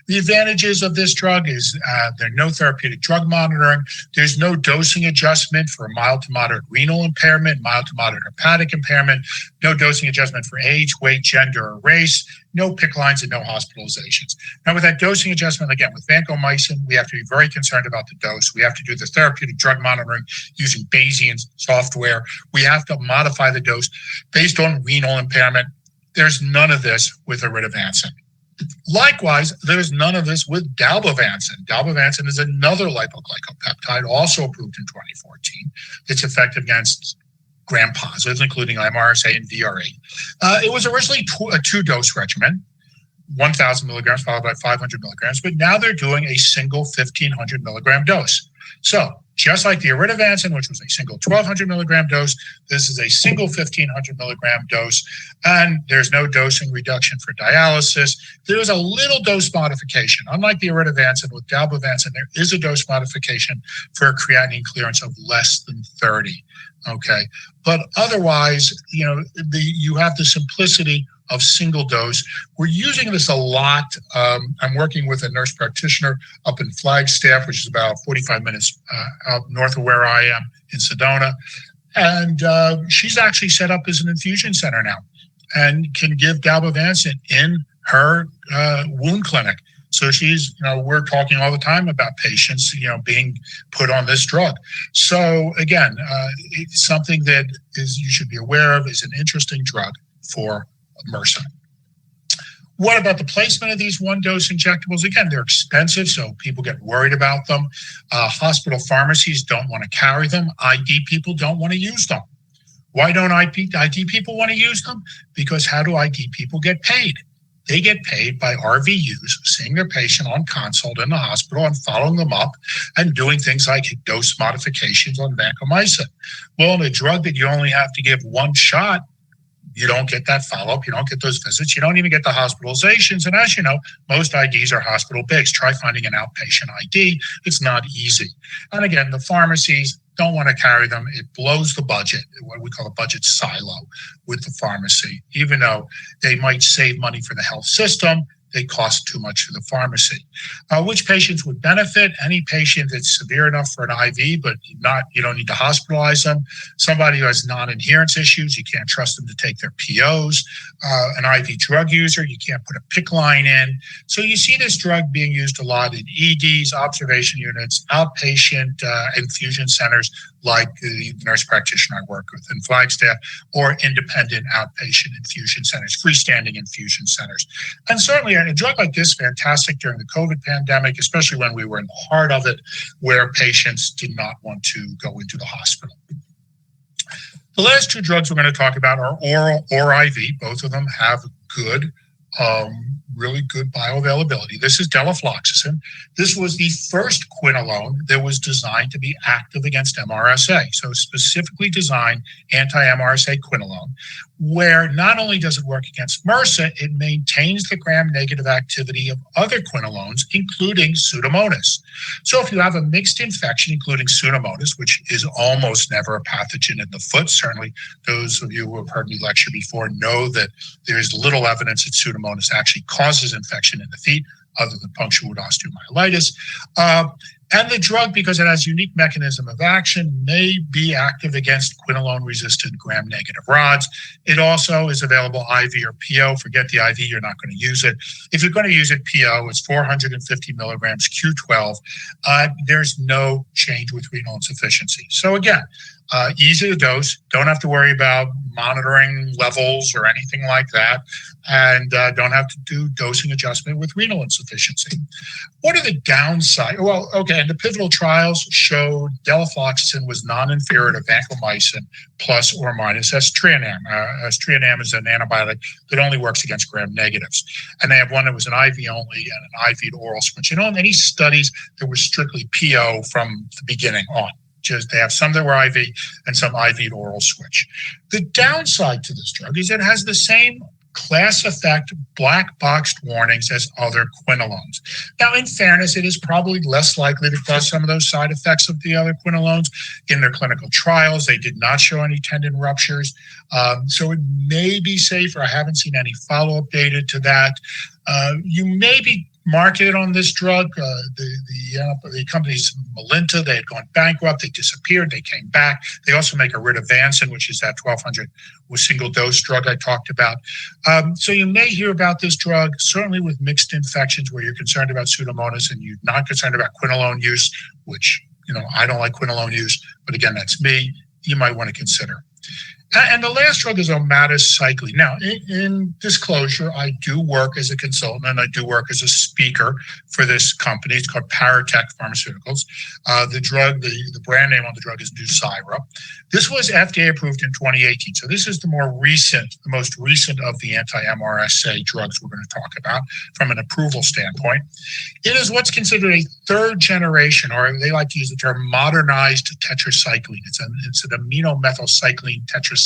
The advantages of this drug is there's no therapeutic drug monitoring. There's no dosing adjustment for mild to moderate renal impairment, mild to moderate hepatic impairment, no dosing adjustment for age, weight, gender, or race, no PICC lines, and no hospitalizations. Now, with that dosing adjustment, again, with vancomycin, we have to be very concerned about the dose. We have to do the therapeutic drug monitoring using Bayesian software. We have to modify the dose based on renal impairment. There's none of this with Iridovancin. Likewise, there's none of this with Dalbavancin. Dalbavancin is another lipoglycopeptide, also approved in 2014. It's effective against gram-positives, including MRSA and VRE. It was originally a two-dose regimen, 1,000 milligrams followed by 500 milligrams, but now they're doing a single 1,500 milligram dose. So just like the Iridovancin, which was a single 1,200 milligram dose, this is a single 1,500 milligram dose, and there's no dosing reduction for dialysis. There's a little dose modification. Unlike the Iridovancin, with Dalbavancin, there is a dose modification for a creatinine clearance of less than 30. Okay, but otherwise, you have the simplicity of single dose. We're using this a lot. I'm working with a nurse practitioner up in Flagstaff, which is about 45 minutes out north of where I am in Sedona. And she's actually set up as an infusion center now and can give Dalbavancin in her wound clinic. So we're talking all the time about patients, being put on this drug. So again, it's something that you should be aware of, is an interesting drug for MRSA. What about the placement of these one-dose injectables? Again, they're expensive, so people get worried about them. Hospital pharmacies don't want to carry them. ID people don't want to use them. Why don't ID people want to use them? Because how do ID people get paid? They get paid by RVUs, seeing their patient on consult in the hospital and following them up and doing things like dose modifications on vancomycin. Well, in a drug that you only have to give one shot, you don't get that follow-up, you don't get those visits, you don't even get the hospitalizations. And as you know, most IDs are hospital bigs. Try finding an outpatient ID. It's not easy. And again, the pharmacies don't want to carry them. It blows the budget, what we call a budget silo with the pharmacy. Even though they might save money for the health system, they cost too much for the pharmacy. Which patients would benefit? Any patient that's severe enough for an IV, but you don't need to hospitalize them. Somebody who has non-adherence issues, you can't trust them to take their POs. An IV drug user, you can't put a PICC line in. So you see this drug being used a lot in EDs, observation units, outpatient infusion centers, like the nurse practitioner I work with in Flagstaff, or independent outpatient infusion centers, freestanding infusion centers. And certainly a drug like this, fantastic during the COVID pandemic, especially when we were in the heart of it, where patients did not want to go into the hospital. The last two drugs we're going to talk about are oral or IV. Both of them have really good bioavailability. This is delafloxacin. This was the first quinolone that was designed to be active against MRSA. So specifically designed anti-MRSA quinolone, where not only does it work against MRSA, it maintains the gram-negative activity of other quinolones, including Pseudomonas. So if you have a mixed infection, including Pseudomonas, which is almost never a pathogen in the foot, certainly those of you who have heard me lecture before know that there is little evidence that Pseudomonas actually causes infection in the feet, other than punctured osteomyelitis. And the drug, because it has unique mechanism of action, may be active against quinolone-resistant gram-negative rods. It also is available IV or PO. Forget the IV, you're not going to use it. If you're going to use it PO, it's 450 milligrams Q12. There's no change with renal insufficiency. So again, easy to dose, don't have to worry about monitoring levels or anything like that, and don't have to do dosing adjustment with renal insufficiency. What are the downsides? Well, okay, and the pivotal trials showed delafloxacin was non-inferior to vancomycin plus or minus aztreonam. Aztreonam is an antibiotic that only works against gram-negatives. And they have one that was an IV only and an IV to oral switch. You know, in any studies that were strictly PO from the beginning on. Just they have some that were IV and some IV to oral switch. The downside to this drug is it has the same class effect black boxed warnings as other quinolones. Now, in fairness, it is probably less likely to cause some of those side effects of the other quinolones. In their clinical trials, they did not show any tendon ruptures. So it may be safer. I haven't seen any follow-up data to that. You may be marketed on this drug. The company's Melinta, they had gone bankrupt, they disappeared, they came back. They also make a ridavansin, which is that 1,200 single dose drug I talked about. So you may hear about this drug, certainly with mixed infections where you're concerned about Pseudomonas and you're not concerned about quinolone use, which, I don't like quinolone use, but again, that's me. You might want to consider. And the last drug is omadacycline. Now, in disclosure, I do work as a consultant and I do work as a speaker for this company. It's called Paratech Pharmaceuticals. The brand name on the drug is Nucyra. This was FDA approved in 2018. So this is the most recent of the anti-MRSA drugs we're going to talk about from an approval standpoint. It is what's considered a third generation, or they like to use the term modernized tetracycline. It's an aminomethylcycline tetracycline.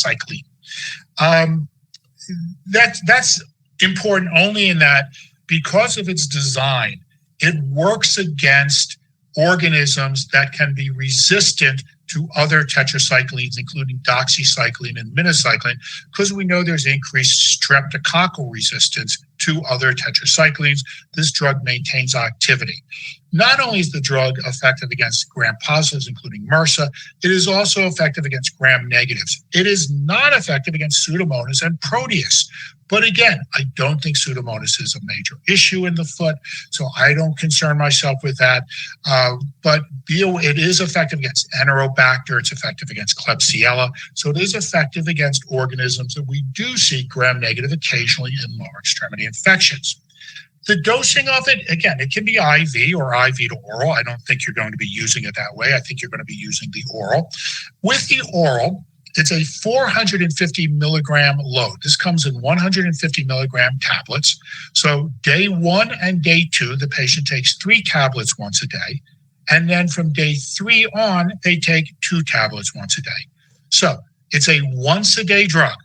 That's important only in that because of its design, it works against organisms that can be resistant to other tetracyclines, including doxycycline and minocycline, because we know there's increased streptococcal resistance to other tetracyclines. This drug maintains activity. Not only is the drug effective against gram-positives, including MRSA, it is also effective against gram-negatives. It is not effective against Pseudomonas and Proteus. But again, I don't think Pseudomonas is a major issue in the foot, so I don't concern myself with that. But it is effective against Enterobacter. It's effective against Klebsiella. So it is effective against organisms that we do see gram-negative occasionally in lower extremity infections. The dosing of it, again, it can be IV or IV to oral. I don't think you're going to be using it that way. I think you're going to be using the oral. With the oral, it's a 450 milligram load. This comes in 150 milligram tablets. So day 1 and day 2, the patient takes 3 tablets once a day. And then from day 3 on, they take 2 tablets once a day. So it's a once a day drug.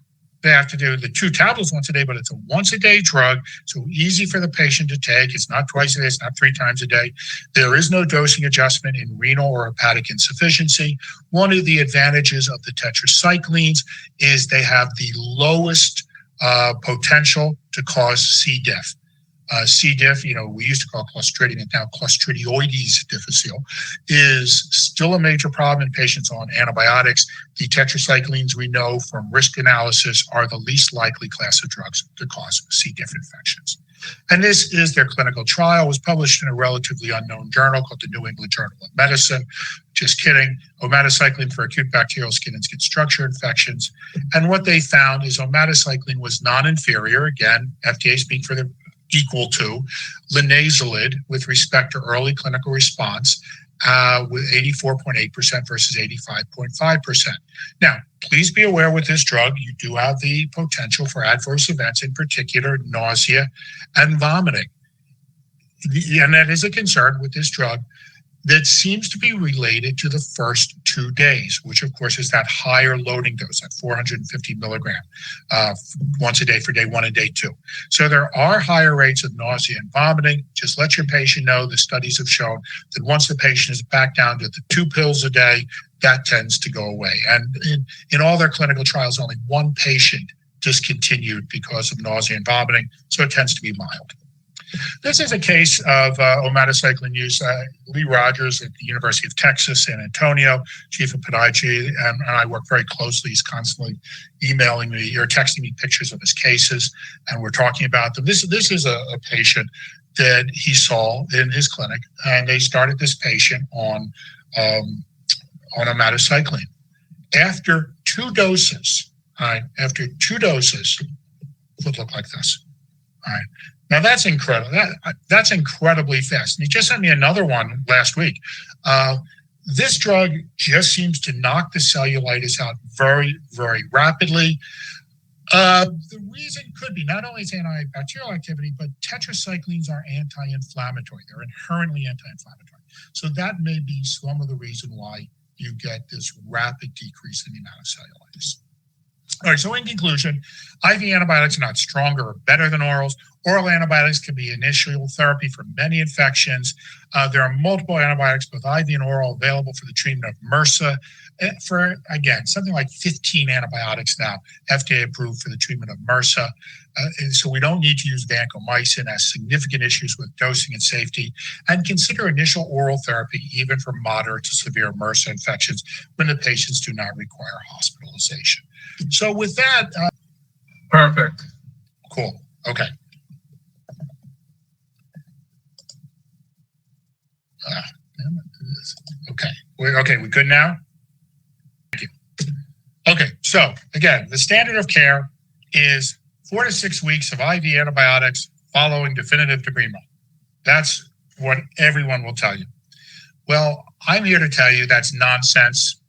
They have to do the 2 tablets once a day, but it's a once a day drug. So easy for the patient to take. It's not twice a day. It's not 3 times a day. There is no dosing adjustment in renal or hepatic insufficiency. One of the advantages of the tetracyclines is they have the lowest potential to cause C. diff. C. diff, we used to call Clostridium, and now Clostridioides difficile, is still a major problem in patients on antibiotics. The tetracyclines, we know from risk analysis, are the least likely class of drugs to cause C. diff infections. And this is their clinical trial. It was published in a relatively unknown journal called the New England Journal of Medicine. Just kidding. Omadacycline for acute bacterial skin and skin structure infections. And what they found is omadacycline was non-inferior. Again, FDA speak for the equal to linezolid with respect to early clinical response with 84.8% versus 85.5%. Now, please be aware with this drug, you do have the potential for adverse events, in particular nausea and vomiting. And that is a concern with this drug that seems to be related to the first 2 days, which of course is that higher loading dose at 450 milligram once a day for day 1 and day 2. So there are higher rates of nausea and vomiting. Just let your patient know the studies have shown that once the patient is back down to the 2 pills a day, that tends to go away. And in all their clinical trials, only 1 patient discontinued because of nausea and vomiting, so it tends to be mild. This is a case of omadacycline use. Lee Rogers at the University of Texas, San Antonio, chief of podiatry, and I work very closely. He's constantly emailing me or texting me pictures of his cases, and we're talking about them. This is a patient that he saw in his clinic, and they started this patient on omadacycline. After 2 doses, it would look like this. All right. Now that's incredible. That's incredibly fast. And he just sent me another one last week. This drug just seems to knock the cellulitis out very, very rapidly. The reason could be not only its antibacterial activity, but tetracyclines are anti-inflammatory. They're inherently anti-inflammatory. So that may be some of the reason why you get this rapid decrease in the amount of cellulitis. All right, so in conclusion, IV antibiotics are not stronger or better than orals. Oral antibiotics can be initial therapy for many infections. There are multiple antibiotics, both IV and oral, available for the treatment of MRSA. For, again, something like 15 antibiotics now, FDA approved for the treatment of MRSA. And so we don't need to use vancomycin, has significant issues with dosing and safety, and consider initial oral therapy even for moderate to severe MRSA infections when the patients do not require hospitalization. So with that, Perfect. cool. Okay. Okay. Okay. We good now? Thank you. Okay. So again, the standard of care is 4 to 6 weeks of IV antibiotics following definitive debridement. That's what everyone will tell you. Well, I'm here to tell you that's nonsense.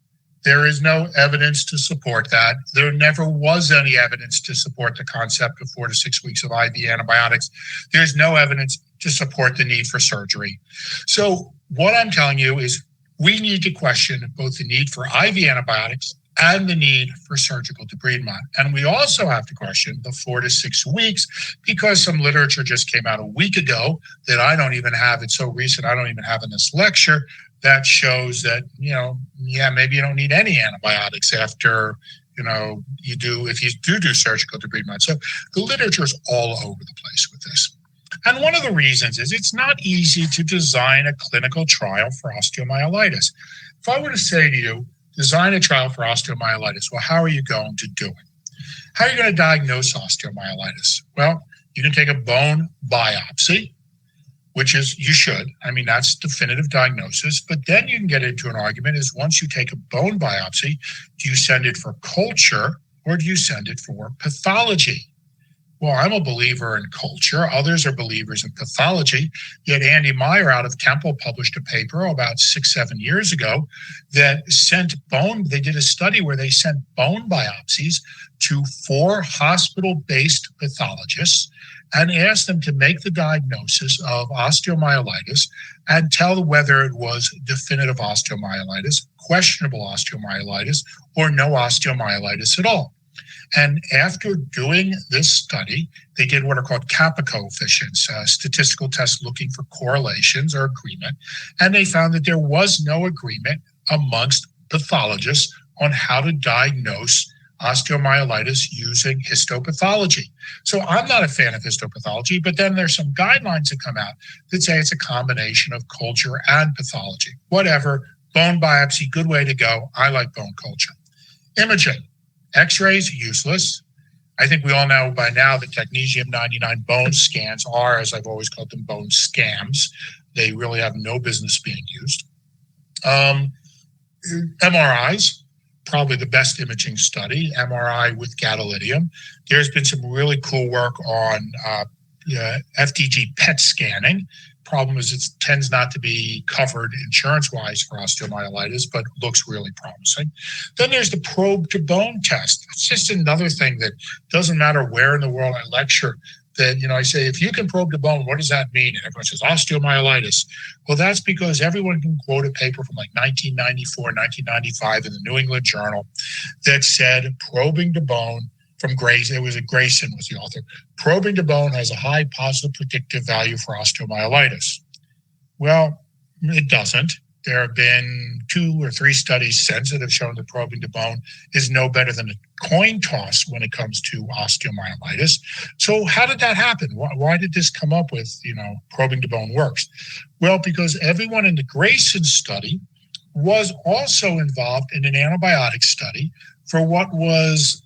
There is no evidence to support that. There never was any evidence to support the concept of 4 to 6 weeks of IV antibiotics. There's no evidence to support the need for surgery. So what I'm telling you is we need to question both the need for IV antibiotics and the need for surgical debridement. And we also have to question the 4 to 6 weeks because some literature just came out a week ago that I don't even have. It's so recent, I don't even have in this lecture that shows that, maybe you don't need any antibiotics after, you do, if you do surgical debridement. So the literature is all over the place with this. And one of the reasons is it's not easy to design a clinical trial for osteomyelitis. If I were to say to you, design a trial for osteomyelitis, well, how are you going to do it? How are you going to diagnose osteomyelitis? Well, you can take a bone biopsy, which is, you should. I mean, that's definitive diagnosis. But then you can get into an argument is once you take a bone biopsy, do you send it for culture or do you send it for pathology? Well, I'm a believer in culture. Others are believers in pathology. Yet Andy Meyer out of Temple published a paper about 6-7 years ago that they did a study where they sent bone biopsies to 4 hospital-based pathologists and asked them to make the diagnosis of osteomyelitis and tell whether it was definitive osteomyelitis, questionable osteomyelitis, or no osteomyelitis at all. And after doing this study, they did what are called kappa coefficients, statistical tests looking for correlations or agreement. And they found that there was no agreement amongst pathologists on how to diagnose osteomyelitis using histopathology. So I'm not a fan of histopathology, but then there's some guidelines that come out that say it's a combination of culture and pathology. Whatever, bone biopsy, good way to go. I like bone culture. Imaging. X-rays, useless. I think we all know by now that technetium-99 bone scans are, as I've always called them, bone scams. They really have no business being used. MRIs, probably the best imaging study, MRI with gadolinium. There's been some really cool work on FDG PET scanning. Problem is it tends not to be covered insurance-wise for osteomyelitis, but looks really promising. Then there's the probe to bone test. It's just another thing that doesn't matter where in the world I lecture, that, I say, if you can probe the bone, what does that mean? And everyone says osteomyelitis. Well, that's because everyone can quote a paper from like 1994, 1995 in the New England Journal that said probing the bone from Grayson, Grayson was the author. Probing the bone has a high positive predictive value for osteomyelitis. Well, it doesn't. There have been 2 or 3 studies since that have shown that probing the bone is no better than a coin toss when it comes to osteomyelitis. So how did that happen? Why did this come up with, probing the bone works? Well, because everyone in the Grayson study was also involved in an antibiotic study for what was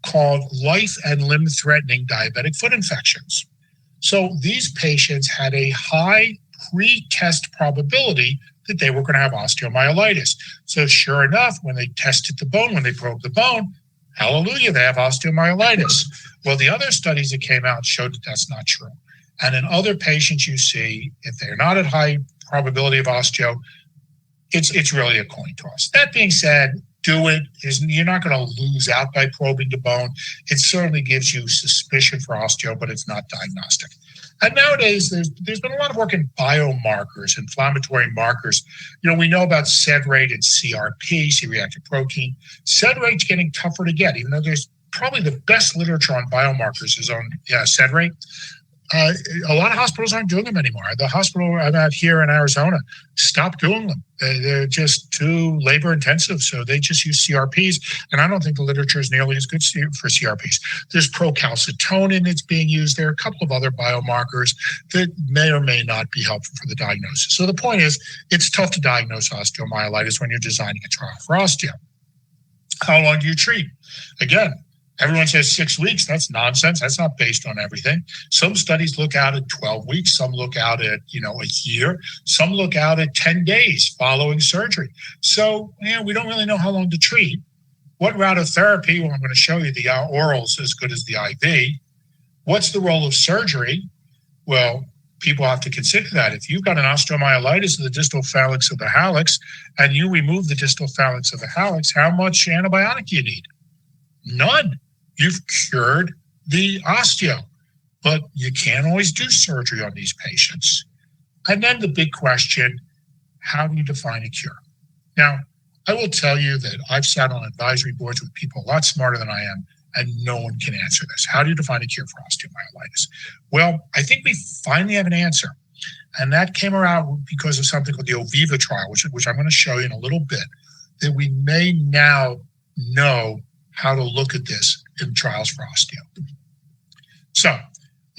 called life and limb-threatening diabetic foot infections. So these patients had a high pre-test probability that they were going to have osteomyelitis. So sure enough, when they tested the bone, when they probed the bone, hallelujah, they have osteomyelitis. Well, the other studies that came out showed that that's not true. And in other patients you see, if they're not at high probability of osteo, it's really a coin toss. That being said, do it. You're not going to lose out by probing the bone. It certainly gives you suspicion for osteo, but it's not diagnostic. And nowadays, there's been a lot of work in biomarkers, inflammatory markers. We know about SED rate and CRP, C-reactive protein. SED rate's getting tougher to get, even though there's probably the best literature on biomarkers is on SED rate. A lot of hospitals aren't doing them anymore. The hospital I'm at here in Arizona stopped doing them. They're just too labor intensive, so they just use CRPs. And I don't think the literature is nearly as good for CRPs. There's procalcitonin that's being used. There are a couple of other biomarkers that may or may not be helpful for the diagnosis. So the point is, it's tough to diagnose osteomyelitis when you're designing a trial for osteo. How long do you treat? Again, everyone says 6 weeks. That's nonsense. That's not based on everything. Some studies look out at 12 weeks. Some look out at, a year. Some look out at 10 days following surgery. So, we don't really know how long to treat. What route of therapy? Well, I'm going to show you the oral is as good as the IV. What's the role of surgery? Well, people have to consider that. If you've got an osteomyelitis of the distal phalanx of the hallux and you remove the distal phalanx of the hallux, how much antibiotic do you need? None. You've cured the osteo, but you can't always do surgery on these patients. And then the big question, how do you define a cure? Now, I will tell you that I've sat on advisory boards with people a lot smarter than I am, and no one can answer this. How do you define a cure for osteomyelitis? Well, I think we finally have an answer. And that came around because of something called the OVIVA trial, which I'm going to show you in a little bit, that we may now know how to look at this in trials for osteo. So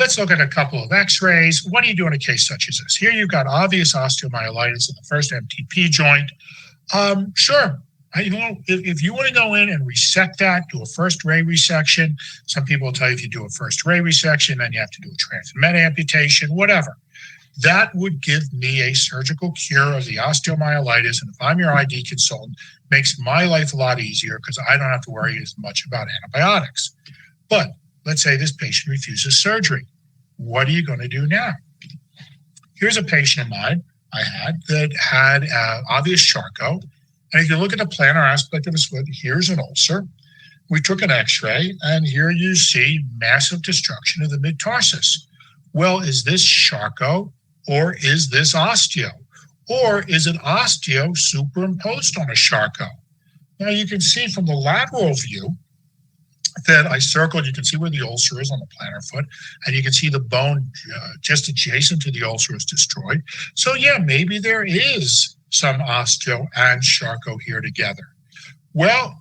let's look at a couple of x-rays. What do you do in a case such as this? Here you've got obvious osteomyelitis in the first MTP joint. Sure. If you want to go in and resect that, do a first ray resection. Some people will tell you if you do a first ray resection, then you have to do a transmet amputation, whatever. That would give me a surgical cure of the osteomyelitis. And if I'm your ID consultant, makes my life a lot easier because I don't have to worry as much about antibiotics. But let's say this patient refuses surgery. What are you going to do now? Here's a patient of mine I had that had obvious Charcot. And if you look at the plantar aspect of his foot, here's an ulcer. We took an x-ray, and here you see massive destruction of the mid-tarsus. Well, is this Charcot or is this osteo? Or is it osteo superimposed on a Charcot? Now, you can see from the lateral view that I circled, you can see where the ulcer is on the plantar foot, and you can see the bone just adjacent to the ulcer is destroyed. So, yeah, maybe there is some osteo and Charcot here together. Well,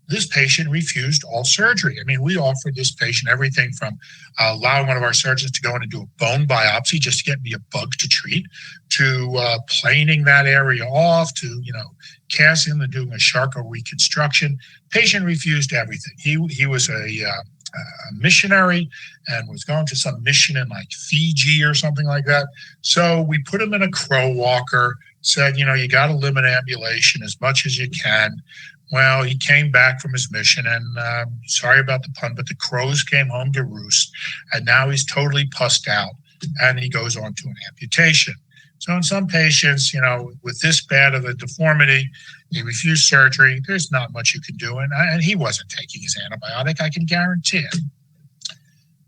this patient refused all surgery. I mean, we offered this patient everything from allowing one of our surgeons to go in and do a bone biopsy just to get me a bug to treat, to planing that area off, to, casting and doing a Charcot reconstruction. Patient refused everything. He was a missionary and was going to some mission in like Fiji or something like that. So we put him in a crow walker, said, you got to limit ambulation as much as you can. Well, he came back from his mission, and sorry about the pun, but the crows came home to roost, and now he's totally pussed out, and he goes on to an amputation. So in some patients, with this bad of a deformity, he refused surgery. There's not much you can do, and he wasn't taking his antibiotic, I can guarantee it.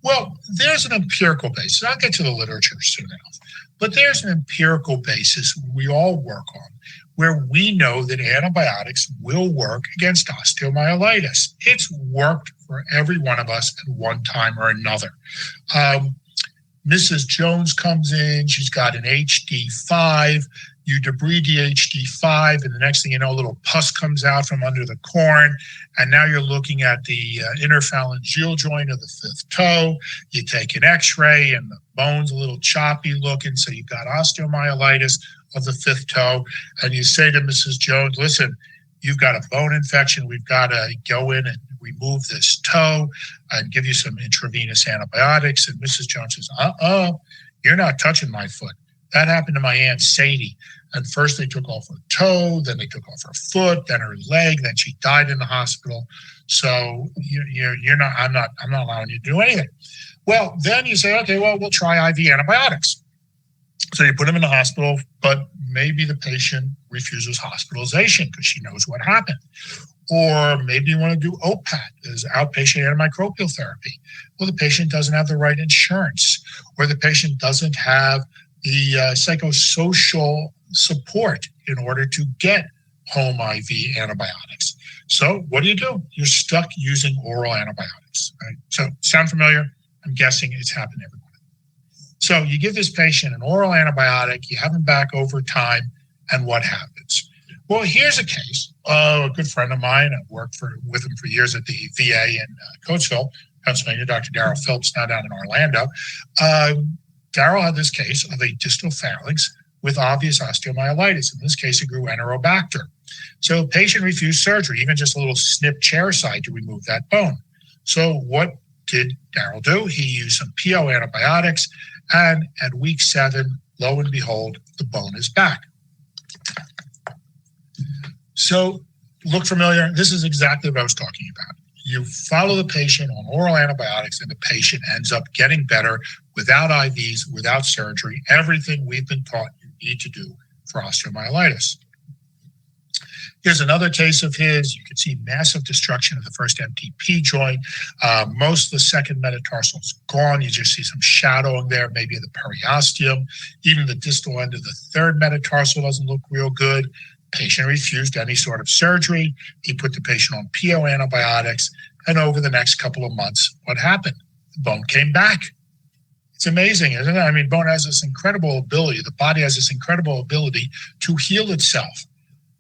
Well, there's an empirical basis. I'll get to the literature soon enough. But there's an empirical basis we all work on where we know that antibiotics will work against osteomyelitis. It's worked for every one of us at one time or another. Mrs. Jones comes in, she's got an HD5, you debride the HD5, and the next thing you know, a little pus comes out from under the corn, and now you're looking at the interphalangeal joint of the fifth toe. You take an x-ray, and the bone's a little choppy looking, so you've got osteomyelitis of the fifth toe, and you say to Mrs. Jones, listen, you've got a bone infection, we've got to go in and remove this toe and give you some intravenous antibiotics. And Mrs. Jones says, you're not touching my foot. That happened to my Aunt Sadie. And first they took off her toe, then they took off her foot, then her leg, then she died in the hospital. So you're not, I'm not allowing you to do anything. Well, then you say, okay, well, we'll try IV antibiotics. So you put them in the hospital, but maybe the patient refuses hospitalization because she knows what happened. Or maybe you want to do OPAT as outpatient antimicrobial therapy. Well, the patient doesn't have the right insurance, or the patient doesn't have the psychosocial support in order to get home IV antibiotics. So what do? You're stuck using oral antibiotics. Right? So sound familiar? I'm guessing it's happened to everyone. So you give this patient an oral antibiotic, you have them back over time, and what happens? Well, here's a case. A good friend of mine, I've worked with him for years at the VA in Coatesville, Pennsylvania, Dr. Darrell Phillips, now down in Orlando. Darrell had this case of a distal phalanx with obvious osteomyelitis. In this case, it grew Enterobacter. So patient refused surgery, even just a little snip chair side to remove that bone. So what did Darrell do? He used some PO antibiotics, and at week 7, lo and behold, the bone is back. So look familiar? This is exactly what I was talking about. You follow the patient on oral antibiotics, and the patient ends up getting better without IVs, without surgery, everything we've been taught you need to do for osteomyelitis. Here's another case of his. You can see massive destruction of the first MTP joint. Most of the second metatarsal is gone. You just see some shadowing there, maybe of the periosteum. Even the distal end of the third metatarsal doesn't look real good. Patient refused any sort of surgery. He put the patient on PO antibiotics. And over the next couple of months, what happened? The bone came back. It's amazing, isn't it? I mean, bone has this incredible ability. The body has this incredible ability to heal itself.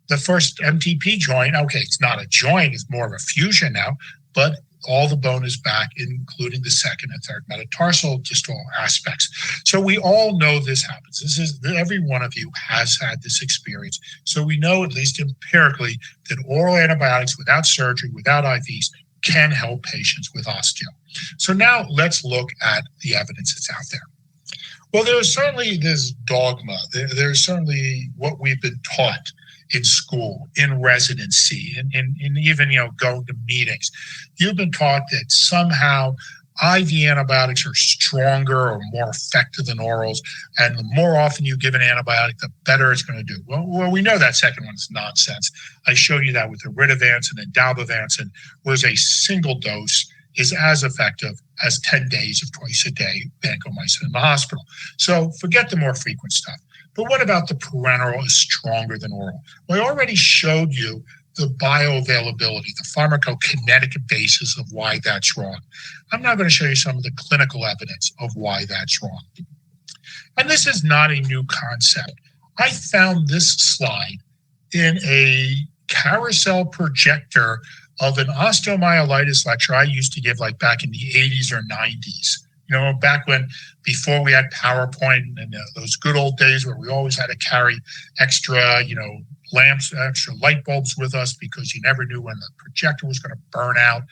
The first MTP joint, okay, it's not a joint, it's more of a fusion now, but all the bone is back, including the second and third metatarsal distal aspects. So we all know this happens. Every one of you has had this experience. So we know, at least empirically, that oral antibiotics without surgery, without IVs, can help patients with osteo. So now let's look at the evidence that's out there. Well, there's certainly this dogma. There's certainly what we've been taught in school, in residency, and even, going to meetings. You've been taught that somehow IV antibiotics are stronger or more effective than orals, and the more often you give an antibiotic, the better it's going to do. Well, we know that second one is nonsense. I showed you that with Iridovancin and Dalbavancin, whereas a single dose is as effective as 10 days of twice a day vancomycin in the hospital. So forget the more frequent stuff. But what about the parenteral is stronger than oral? Well, I already showed you the bioavailability, the pharmacokinetic basis of why that's wrong. I'm now going to show you some of the clinical evidence of why that's wrong. And this is not a new concept. I found this slide in a carousel projector of an osteomyelitis lecture I used to give back in the 80s or 90s. Back before we had PowerPoint and those good old days where we always had to carry extra, lamps, extra light bulbs with us because you never knew when the projector was going to burn out.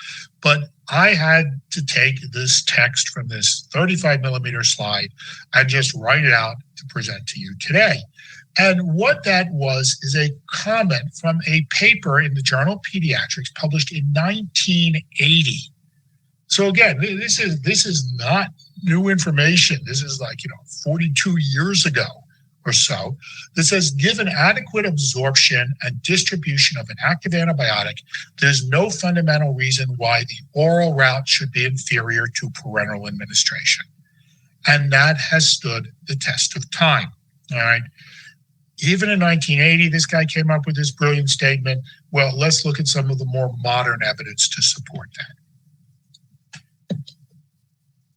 But I had to take this text from this 35 millimeter slide and just write it out to present to you today. And what that was is a comment from a paper in the journal Pediatrics published in 1980. So again, this is not new information. This is 42 years ago or so. That says, given adequate absorption and distribution of an active antibiotic, there's no fundamental reason why the oral route should be inferior to parenteral administration. And that has stood the test of time. All right. Even in 1980, this guy came up with this brilliant statement. Well, let's look at some of the more modern evidence to support that.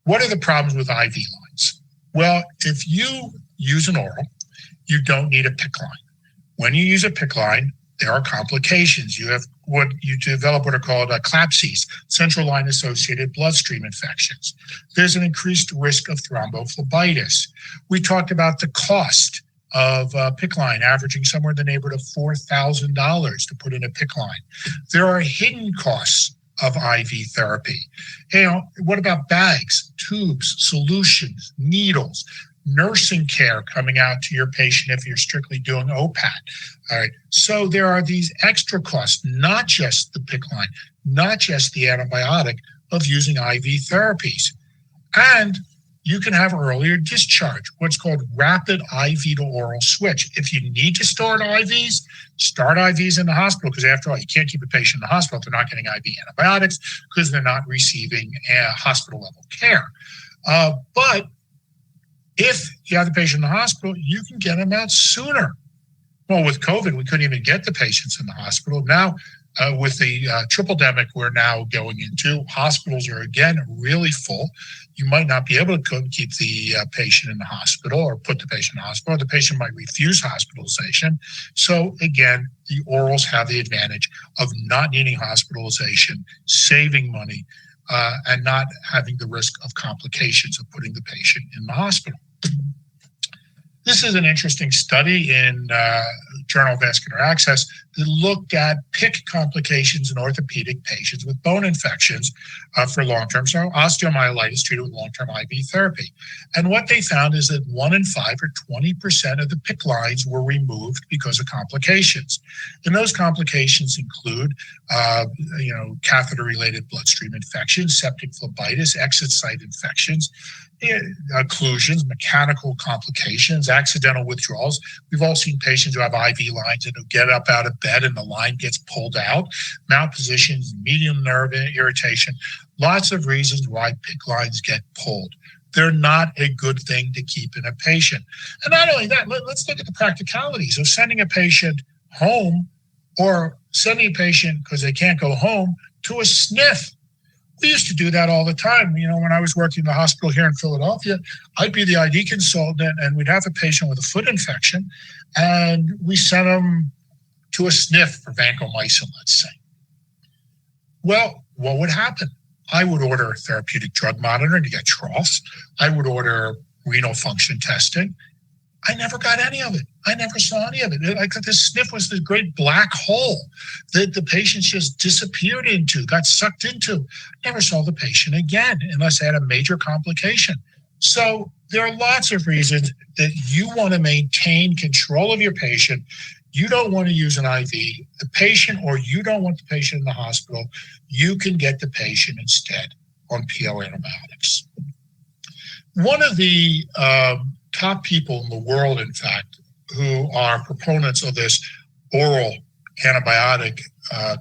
What are the problems with IV lines? Well, if you use an oral, you don't need a PICC line. When you use a PICC line, there are complications. You develop what are called CLABSIs, central line associated bloodstream infections. There's an increased risk of thrombophlebitis. We talked about the cost of PICC line averaging somewhere in the neighborhood of $4,000 to put in a PICC line. There are hidden costs of IV therapy. What about bags, tubes, solutions, needles, nursing care coming out to your patient if you're strictly doing OPAT? All right. So there are these extra costs, not just the PICC line, not just the antibiotic, of using IV therapies. And you can have earlier discharge, what's called rapid IV to oral switch. If you need to start IVs, start IVs in the hospital, because after all, you can't keep a patient in the hospital if they're not getting IV antibiotics because they're not receiving hospital level care. But if you have the patient in the hospital, you can get them out sooner. Well, with COVID, we couldn't even get the patients in the hospital. Now, with the triple-demic we're now going into, hospitals are again really full. You might not be able to keep the patient in the hospital or put the patient in the hospital. The patient might refuse hospitalization. So again, the orals have the advantage of not needing hospitalization, saving money, and not having the risk of complications of putting the patient in the hospital. This is an interesting study in Journal of Vascular Access that looked at PICC complications in orthopedic patients with bone infections for long-term, so osteomyelitis treated with long-term IV therapy. And what they found is that 1 in 5 or 20% of the PICC lines were removed because of complications. And those complications include, catheter-related bloodstream infections, septic phlebitis, exit site infections, occlusions, mechanical complications, accidental withdrawals. We've all seen patients who have IV lines and who get up out of bed and the line gets pulled out, malpositions, median nerve irritation, lots of reasons why PICC lines get pulled. They're not a good thing to keep in a patient. And not only that, let's look at the practicalities of sending a patient home or sending a patient, because they can't go home, to a SNF. We used to do that all the time. When I was working in the hospital here in Philadelphia, I'd be the ID consultant and we'd have a patient with a foot infection and we sent them to a SNF for vancomycin, let's say. Well, what would happen? I would order therapeutic drug monitoring to get troughs. I would order renal function testing. I never got any of it. I never saw any of it. Like this SNF was this great black hole that the patients just disappeared into, got sucked into. Never saw the patient again unless they had a major complication. So there are lots of reasons that you want to maintain control of your patient. You don't want to use an IV. The patient, or you don't want the patient in the hospital, you can get the patient instead on PO antibiotics. One of the top people in the world, in fact, who are proponents of this oral antibiotic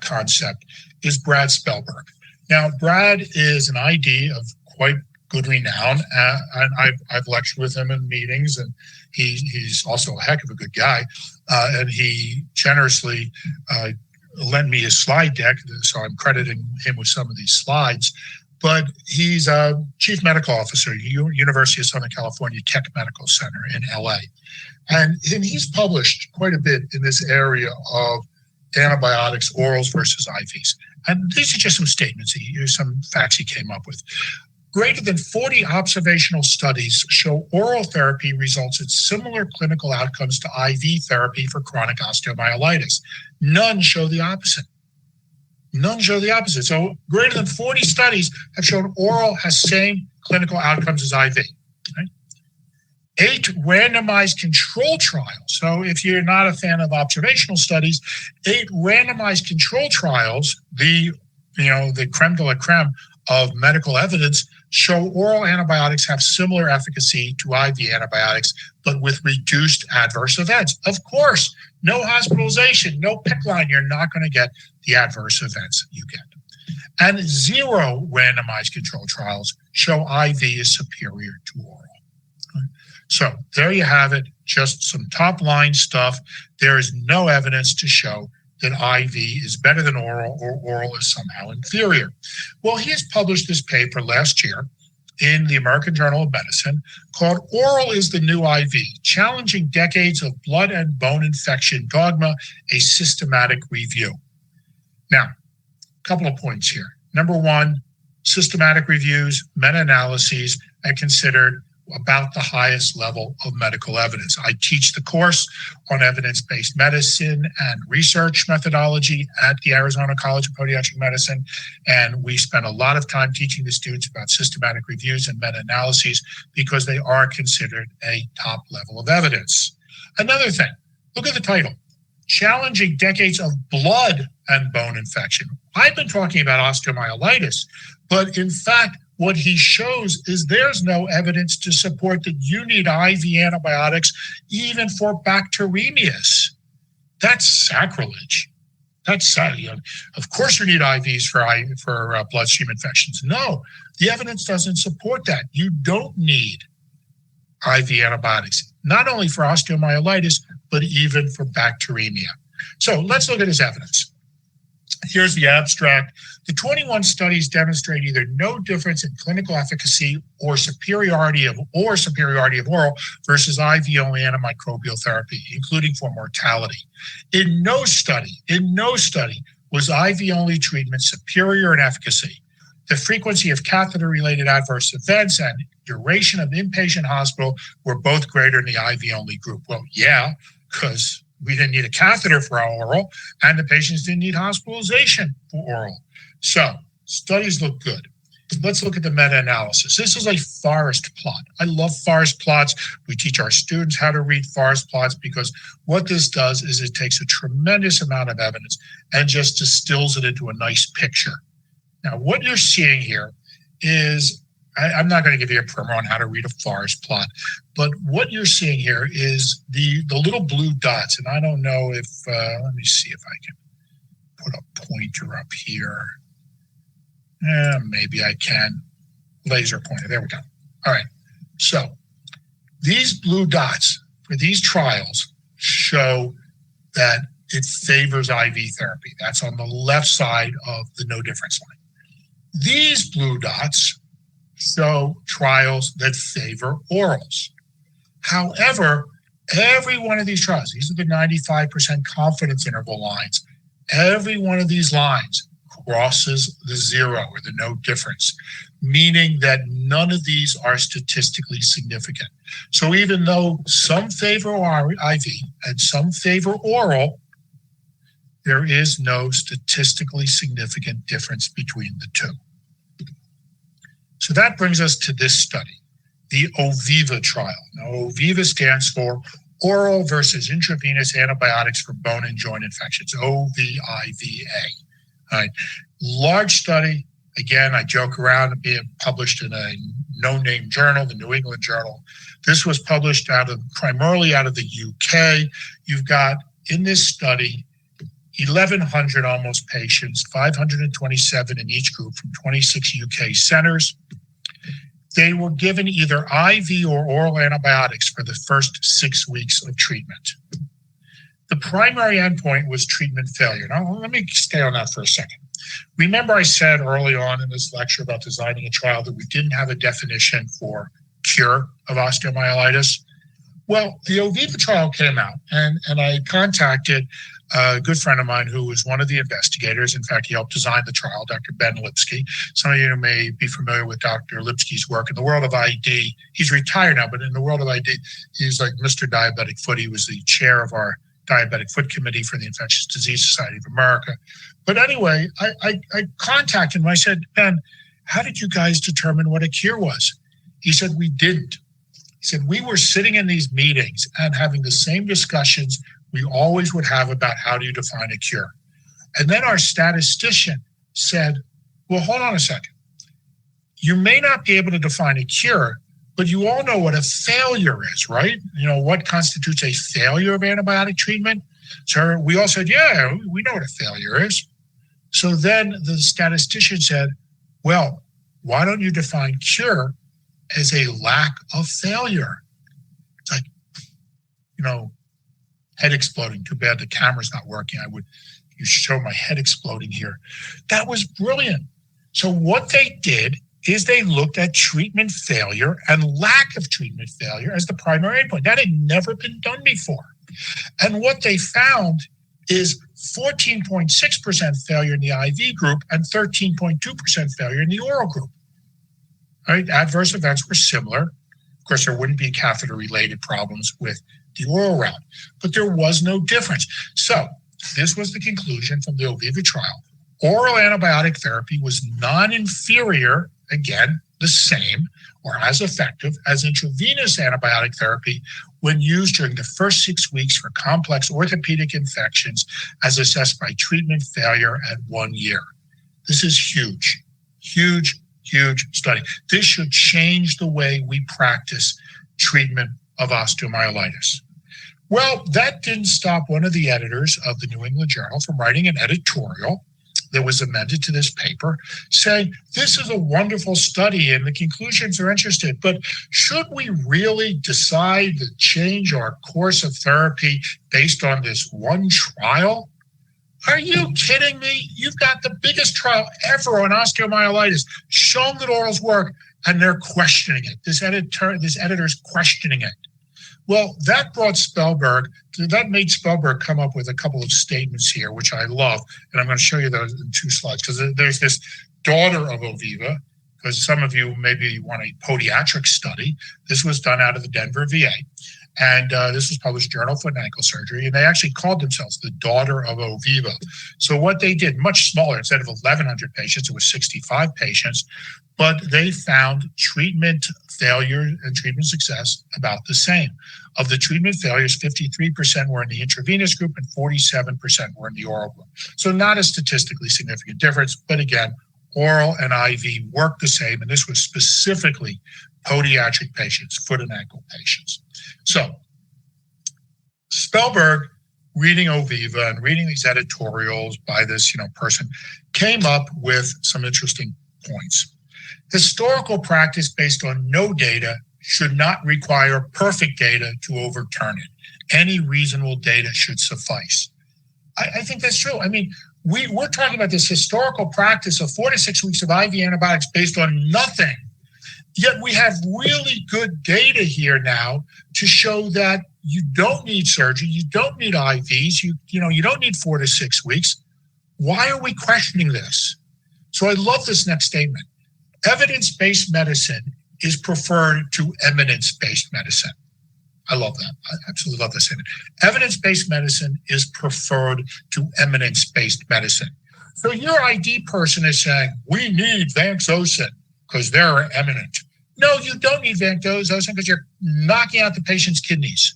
concept is Brad Spellberg. Now, Brad is an ID of quite good renown, and I've lectured with him in meetings, and he's also a heck of a good guy, and he generously lent me his slide deck, so I'm crediting him with some of these slides. But he's a chief medical officer at University of Southern California Keck Medical Center in LA. And he's published quite a bit in this area of antibiotics, orals versus IVs. And these are just some statements, some facts he came up with. Greater than 40 observational studies show oral therapy results in similar clinical outcomes to IV therapy for chronic osteomyelitis. None show the opposite. None show the opposite. So greater than 40 studies have shown oral has same clinical outcomes as IV. Right? 8 randomized control trials. So if you're not a fan of observational studies, 8 randomized control trials, the creme de la creme of medical evidence, show oral antibiotics have similar efficacy to IV antibiotics, but with reduced adverse events. Of course, no hospitalization, no PICC line, you're not going to get the adverse events you get. And 0 randomized control trials show IV is superior to oral. So there you have it, just some top line stuff. There is no evidence to show that IV is better than oral or oral is somehow inferior. Well, he has published this paper last year in the American Journal of Medicine called Oral is the New IV, Challenging Decades of Blood and Bone Infection Dogma, a Systematic Review. Now, a couple of points here. Number one, systematic reviews, meta-analyses, are considered about the highest level of medical evidence. I teach the course on evidence-based medicine and research methodology at the Arizona College of Podiatric Medicine, and we spend a lot of time teaching the students about systematic reviews and meta-analyses because they are considered a top level of evidence. Another thing, look at the title, Challenging Decades of Blood and Bone Infection. I've been talking about osteomyelitis, but in fact, what he shows is there's no evidence to support that you need IV antibiotics even for bacteremias. That's sacrilege. That's sad. Of course you need IVs for bloodstream infections. No, the evidence doesn't support that. You don't need IV antibiotics, not only for osteomyelitis, but even for bacteremia. So let's look at his evidence. Here's the abstract. The 21 studies demonstrate either no difference in clinical efficacy or superiority of oral versus IV-only antimicrobial therapy, including for mortality. In no study was IV-only treatment superior in efficacy. The frequency of catheter-related adverse events and duration of inpatient hospital were both greater in the IV-only group. Well, yeah, because we didn't need a catheter for our oral, and the patients didn't need hospitalization for oral. So studies look good. Let's look at the meta-analysis. This is a forest plot. I love forest plots. We teach our students how to read forest plots because what this does is it takes a tremendous amount of evidence and just distills it into a nice picture. Now, what you're seeing here is, I'm not going to give you a primer on how to read a forest plot, but what you're seeing here is the little blue dots. And I don't know if, let me see if I can put a pointer up here. Maybe I can. Laser pointer. There we go. All right. So these blue dots for these trials show that it favors IV therapy. That's on the left side of the no difference line. These blue dots show trials that favor orals. However, every one of these trials, these are the 95% confidence interval lines, every one of these lines crosses the zero or the no difference, meaning that none of these are statistically significant. So even though some favor IV and some favor oral, there is no statistically significant difference between the two. So that brings us to this study, the OVIVA trial. Now, OVIVA stands for Oral versus Intravenous Antibiotics for Bone and Joint Infections, OVIVA. All right. Large study. Again, I joke around being published in a no-name journal, the New England Journal. This was published primarily out of the UK. You've got in this study 1,100 almost patients, 527 in each group from 26 UK centers. They were given either IV or oral antibiotics for the first 6 weeks of treatment. The primary endpoint was treatment failure. Now, let me stay on that for a second. Remember I said early on in this lecture about designing a trial that we didn't have a definition for cure of osteomyelitis? Well, the OVIVA trial came out, and I contacted a good friend of mine who was one of the investigators. In fact, he helped design the trial, Dr. Ben Lipsky. Some of you may be familiar with Dr. Lipsky's work in the world of ID. He's retired now, but in the world of ID, he's like Mr. Diabetic Foot. He was the chair of our Diabetic Foot Committee for the Infectious Disease Society of America. But anyway, I contacted him. I said, Ben, how did you guys determine what a cure was? He said, we didn't. He said, we were sitting in these meetings and having the same discussions we always would have about how do you define a cure. And then our statistician said, well, hold on a second. You may not be able to define a cure, but you all know what a failure is, right? You know, what constitutes a failure of antibiotic treatment? So we all said, yeah, we know what a failure is. So then the statistician said, well, why don't you define cure as a lack of failure? It's like, you know, head exploding. Too bad the camera's not working. You show my head exploding here. That was brilliant. So what they did is they looked at treatment failure and lack of treatment failure as the primary endpoint. That had never been done before. And what they found is 14.6% failure in the IV group and 13.2% failure in the oral group. All right, adverse events were similar. Of course, there wouldn't be catheter-related problems with the oral route, but there was no difference. So this was the conclusion from the OVIVA trial. Oral antibiotic therapy was non-inferior, again, the same or as effective as intravenous antibiotic therapy when used during the first 6 weeks for complex orthopedic infections as assessed by treatment failure at 1 year. This is huge, huge, huge study. This should change the way we practice treatment of osteomyelitis. Well, that didn't stop one of the editors of the New England Journal from writing an editorial that was amended to this paper saying, this is a wonderful study and the conclusions are interesting, but should we really decide to change our course of therapy based on this one trial? Are you kidding me? You've got the biggest trial ever on osteomyelitis, shown that orals work, and they're questioning it. This editor's questioning it. Well, that made Spellberg come up with a couple of statements here, which I love. And I'm going to show you those in 2 slides, because there's this daughter of Oviva, because some of you maybe want a podiatric study. This was done out of the Denver VA. And this was published Journal Foot and Ankle Surgery. And they actually called themselves the daughter of Oviva. So what they did, much smaller, instead of 1,100 patients, it was 65 patients. But they found treatment failure and treatment success about the same. Of the treatment failures, 53% were in the intravenous group and 47% were in the oral group. So not a statistically significant difference, but again, oral and IV work the same, and this was specifically podiatric patients, foot and ankle patients. So Spellberg, reading Oviva and reading these editorials by this person, came up with some interesting points. Historical practice based on no data should not require perfect data to overturn it. Any reasonable data should suffice. I think that's true. I mean, we're talking about this historical practice of 4 to 6 weeks of IV antibiotics based on nothing. Yet we have really good data here now to show that you don't need surgery, you don't need IVs, you don't need 4 to 6 weeks. Why are we questioning this? So I love this next statement. Evidence-based medicine is preferred to eminence-based medicine. I love that. I absolutely love that statement. Evidence-based medicine is preferred to eminence-based medicine. So your ID person is saying, we need vancomycin because they're eminent. No, you don't need vancomycin because you're knocking out the patient's kidneys.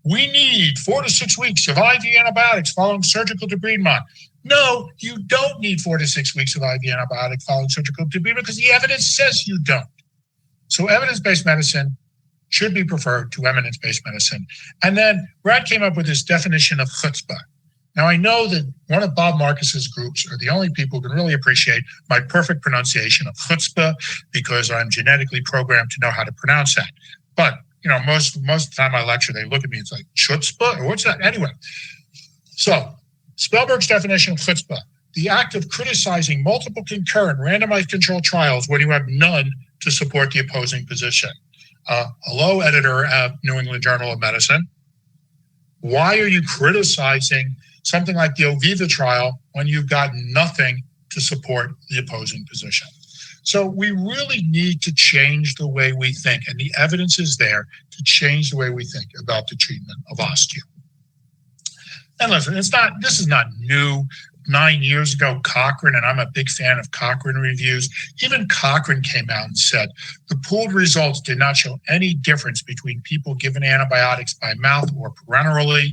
We need 4 to 6 weeks of IV antibiotics following surgical debridement. No, you don't need 4 to 6 weeks of IV antibiotic following surgical debridement because the evidence says you don't. So evidence-based medicine should be preferred to eminence-based medicine. And then Brad came up with this definition of chutzpah. Now, I know that one of Bob Marcus's groups are the only people who can really appreciate my perfect pronunciation of chutzpah because I'm genetically programmed to know how to pronounce that. But, most of the time I lecture, they look at me, it's like, chutzpah? Or what's that? Anyway, so Spellberg's definition of chutzpah, the act of criticizing multiple concurrent randomized controlled trials when you have none to support the opposing position. Hello, editor of New England Journal of Medicine. Why are you criticizing something like the Oviva trial when you've got nothing to support the opposing position? So we really need to change the way we think, and the evidence is there to change the way we think about the treatment of osteo. And listen, this is not new. 9 years ago, Cochrane, and I'm a big fan of Cochrane reviews, even Cochrane came out and said the pooled results did not show any difference between people given antibiotics by mouth or parenterally.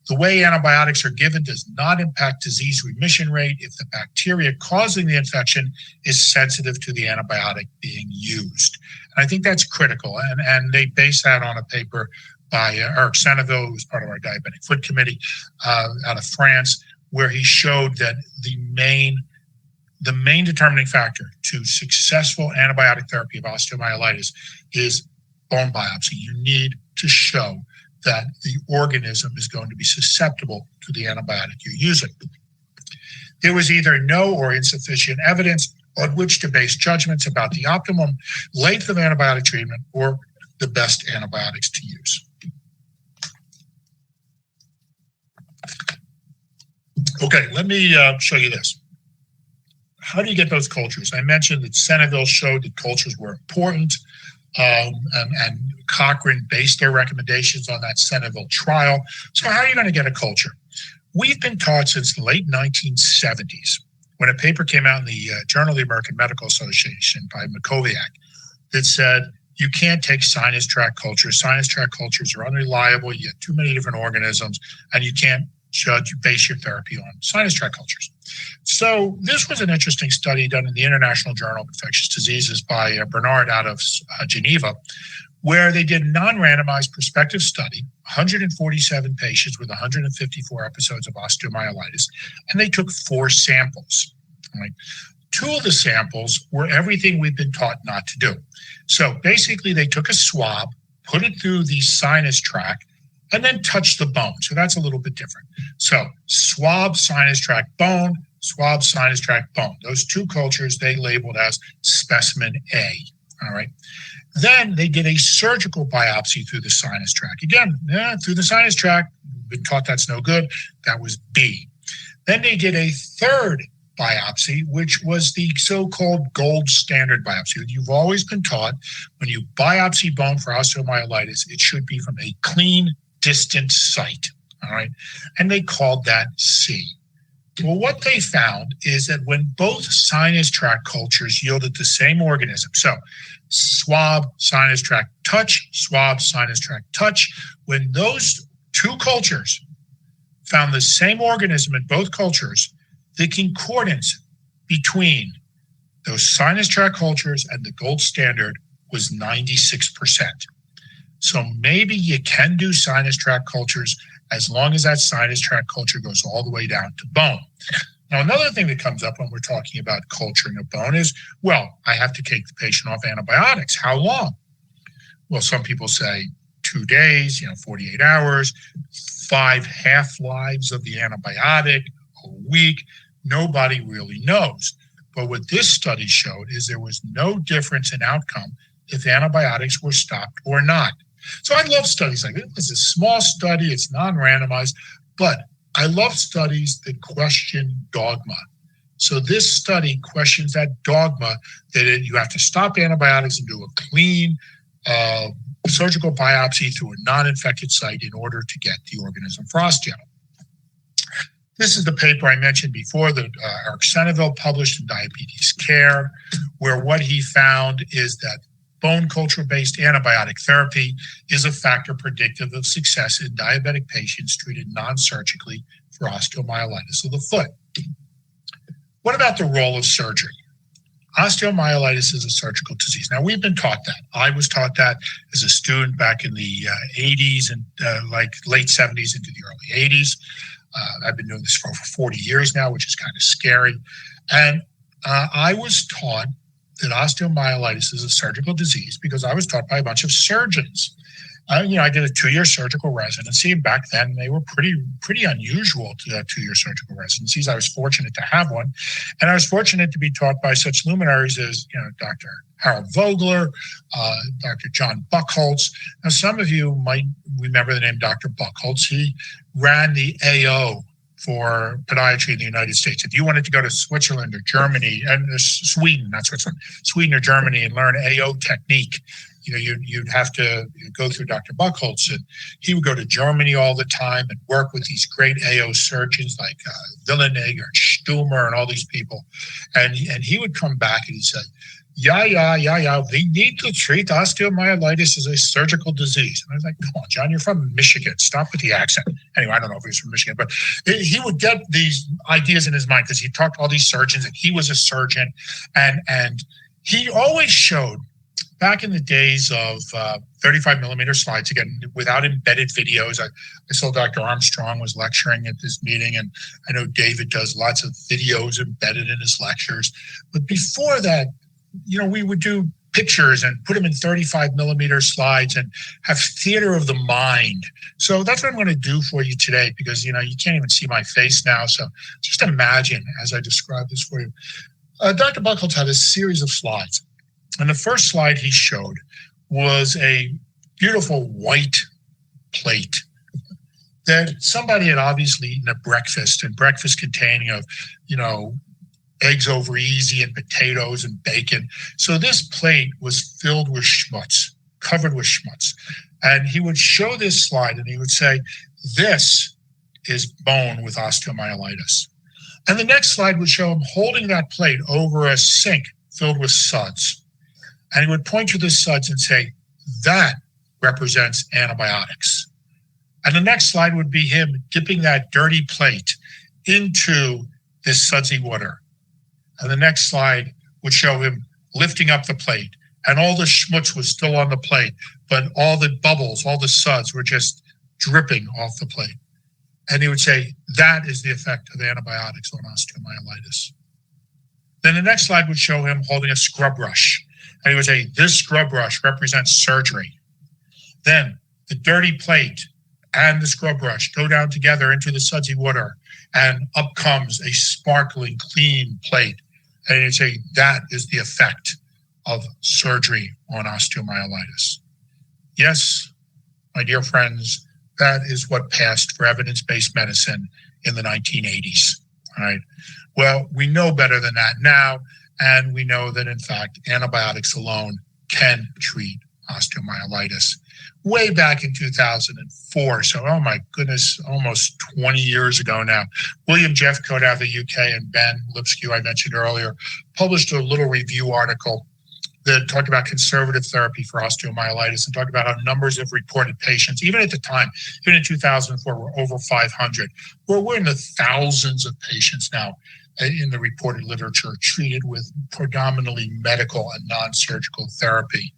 The way antibiotics are given does not impact disease remission rate if the bacteria causing the infection is sensitive to the antibiotic being used. And I think that's critical. And they base that on a paper by Eric Seneville, who was part of our diabetic foot committee out of France, where he showed that the main determining factor to successful antibiotic therapy of osteomyelitis is bone biopsy. You need to show that the organism is going to be susceptible to the antibiotic you're using. There was either no or insufficient evidence on which to base judgments about the optimum length of antibiotic treatment or the best antibiotics to use. Okay, let me show you this. How do you get those cultures? I mentioned that Seneville showed that cultures were important, and Cochrane based their recommendations on that Seneville trial. So how are you going to get a culture? We've been taught since the late 1970s, when a paper came out in the Journal of the American Medical Association by Makoviak that said, you can't take sinus tract cultures. Sinus tract cultures are unreliable. You get too many different organisms, and you can't base your therapy on sinus tract cultures. So this was an interesting study done in the International Journal of Infectious Diseases by Bernard out of Geneva, where they did a non-randomized prospective study, 147 patients with 154 episodes of osteomyelitis, and they took 4 samples. Right? 2 of the samples were everything we've been taught not to do. So basically, they took a swab, put it through the sinus tract, and then touched the bone. So that's a little bit different. So swab, sinus tract, bone, swab, sinus tract, bone. Those 2 cultures they labeled as specimen A. All right. Then they did a surgical biopsy through the sinus tract. Again, through the sinus tract, been taught that's no good. That was B. Then they did a 3rd biopsy, which was the so-called gold standard biopsy. You've always been taught when you biopsy bone for osteomyelitis, it should be from a clean, distant site. All right. And they called that C. Well, what they found is that when both sinus tract cultures yielded the same organism, so swab, sinus tract, touch, swab, sinus tract, touch, when those 2 cultures found the same organism in both cultures, the concordance between those sinus tract cultures and the gold standard was 96%. So maybe you can do sinus tract cultures as long as that sinus tract culture goes all the way down to bone. Now, another thing that comes up when we're talking about culturing a bone is, well, I have to take the patient off antibiotics. How long? Well, some people say 2 days, 48 hours, 5 half-lives of the antibiotic, a week. Nobody really knows. But what this study showed is there was no difference in outcome if antibiotics were stopped or not. So I love studies like this. It's a small study, it's non-randomized, but I love studies that question dogma. So this study questions that dogma that you have to stop antibiotics and do a clean surgical biopsy through a non-infected site in order to get the organism for osteo. This is the paper I mentioned before that Eric Seneville published in Diabetes Care, where what he found is that bone culture-based antibiotic therapy is a factor predictive of success in diabetic patients treated non-surgically for osteomyelitis of the foot. What about the role of surgery? Osteomyelitis is a surgical disease. Now, we've been taught that. I was taught that as a student back in the 80s and late 70s into the early 80s. I've been doing this for over 40 years now, which is kind of scary. And I was taught that osteomyelitis is a surgical disease because I was taught by a bunch of surgeons. I did a 2-year surgical residency, and back then they were pretty unusual to have 2-year surgical residencies. I was fortunate to have one, and I was fortunate to be taught by such luminaries as Dr. Harold Vogler, Dr. John Buchholz. Now, some of you might remember the name Dr. Buchholz. He ran the AO for podiatry in the United States. If you wanted to go to Switzerland or Germany and Sweden, not Switzerland, Sweden or Germany and learn AO technique, you'd have to go through Dr. Buchholz, and he would go to Germany all the time and work with these great AO surgeons like Willenegger and Stumer and all these people. And he would come back and he'd say, yeah, we need to treat osteomyelitis as a surgical disease. And I was like, come on, John, you're from Michigan. Stop with the accent. Anyway, I don't know if he was from Michigan, but he would get these ideas in his mind because he talked to all these surgeons and he was a surgeon. And he always showed, back in the days of 35 millimeter slides, again, without embedded videos. I saw Dr. Armstrong was lecturing at this meeting, and I know David does lots of videos embedded in his lectures. But before that, we would do pictures and put them in 35 millimeter slides and have theater of the mind. So that's what I'm going to do for you today, because, you can't even see my face now. So just imagine as I describe this for you. Dr. Buchholz had a series of slides. And the first slide he showed was a beautiful white plate that somebody had obviously eaten at breakfast, and breakfast containing of, eggs over easy and potatoes and bacon. So this plate was filled with schmutz, covered with schmutz. And he would show this slide and he would say, this is bone with osteomyelitis. And the next slide would show him holding that plate over a sink filled with suds. And he would point to the suds and say, that represents antibiotics. And the next slide would be him dipping that dirty plate into this sudsy water. And the next slide would show him lifting up the plate, and all the schmutz was still on the plate, but all the bubbles, all the suds were just dripping off the plate. And he would say, that is the effect of antibiotics on osteomyelitis. Then the next slide would show him holding a scrub brush. And he would say, this scrub brush represents surgery. Then the dirty plate and the scrub brush go down together into the sudsy water, and up comes a sparkling, clean plate. And he'd say, that is the effect of surgery on osteomyelitis. Yes, my dear friends, that is what passed for evidence-based medicine in the 1980s. All right. Well, we know better than that now, and we know that, in fact, antibiotics alone can treat osteomyelitis. Way back in 2004, so oh my goodness, almost 20 years ago now, William Jeffcoat out of the UK and Ben Lipsky, I mentioned earlier, published a little review article that talked about conservative therapy for osteomyelitis and talked about how numbers of reported patients, even at the time, even in 2004, were over 500. We're in the thousands of patients now in the reported literature treated with predominantly medical and non-surgical therapy.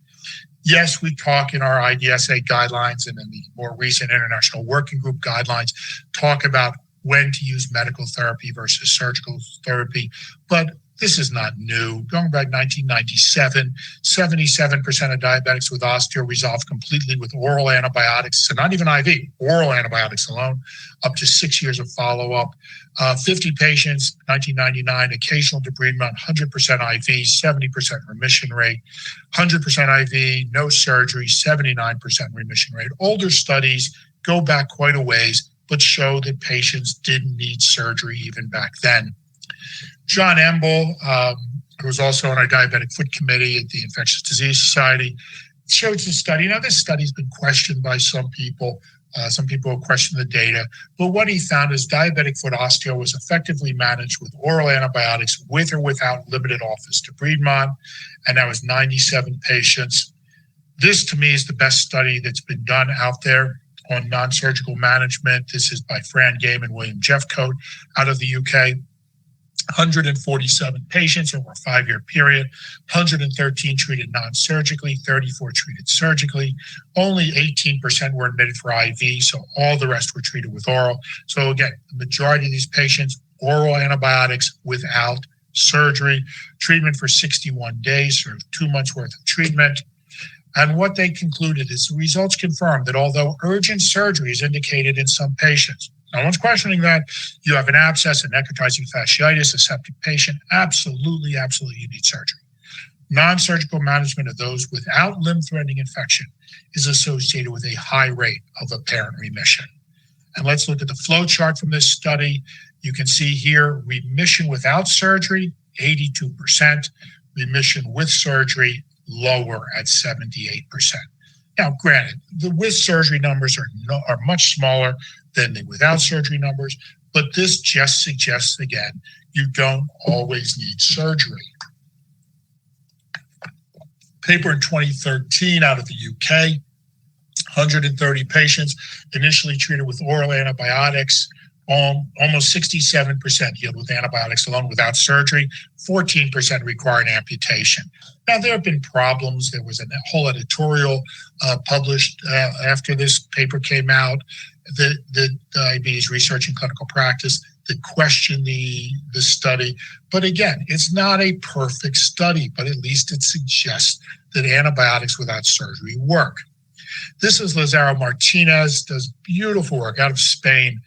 Yes, we talk in our IDSA guidelines and in the more recent International Working Group guidelines, talk about when to use medical therapy versus surgical therapy, but this is not new. Going back 1997, 77% of diabetics with osteo resolved completely with oral antibiotics, so not even IV, oral antibiotics alone, up to 6 years of follow-up. 50 patients, 1999, occasional debridement, 100% IV, 70% remission rate, 100% IV, no surgery, 79% remission rate. Older studies go back quite a ways, but show that patients didn't need surgery even back then. John Emble, who was also on our diabetic foot committee at the Infectious Disease Society, showed the study. Now, this study's been questioned by some people. Some people have questioned the data. But what he found is diabetic foot osteo was effectively managed with oral antibiotics with or without limited office debridement. And that was 97 patients. This, to me, is the best study that's been done out there on non-surgical management. This is by Fran Game and William Jeffcoat out of the UK. 147 patients over a 5-year period, 113 treated non-surgically, 34 treated surgically. Only 18% were admitted for IV, so all the rest were treated with oral. So again, the majority of these patients, oral antibiotics without surgery, treatment for 61 days, sort of 2 months worth of treatment. And what they concluded is the results confirmed that although urgent surgery is indicated in some patients, no one's questioning that. You have an abscess, a necrotizing fasciitis, a septic patient. Absolutely, you need surgery. Non-surgical management of those without limb-threatening infection is associated with a high rate of apparent remission. And let's look at the flow chart from this study. You can see here remission without surgery, 82%. Remission with surgery, lower at 78%. Now, granted, the with surgery numbers are much smaller than the without surgery numbers, but this just suggests, again, you don't always need surgery. Paper in 2013 out of the UK, 130 patients initially treated with oral antibiotics, almost 67% healed with antibiotics alone without surgery, 14% required amputation. Now, there have been problems. There was a whole editorial published after this paper came out, the Diabetes Research and Clinical Practice, that questioned the study. But again, it's not a perfect study, but at least it suggests that antibiotics without surgery work. This is Lazaro Martinez, does beautiful work out of Spain.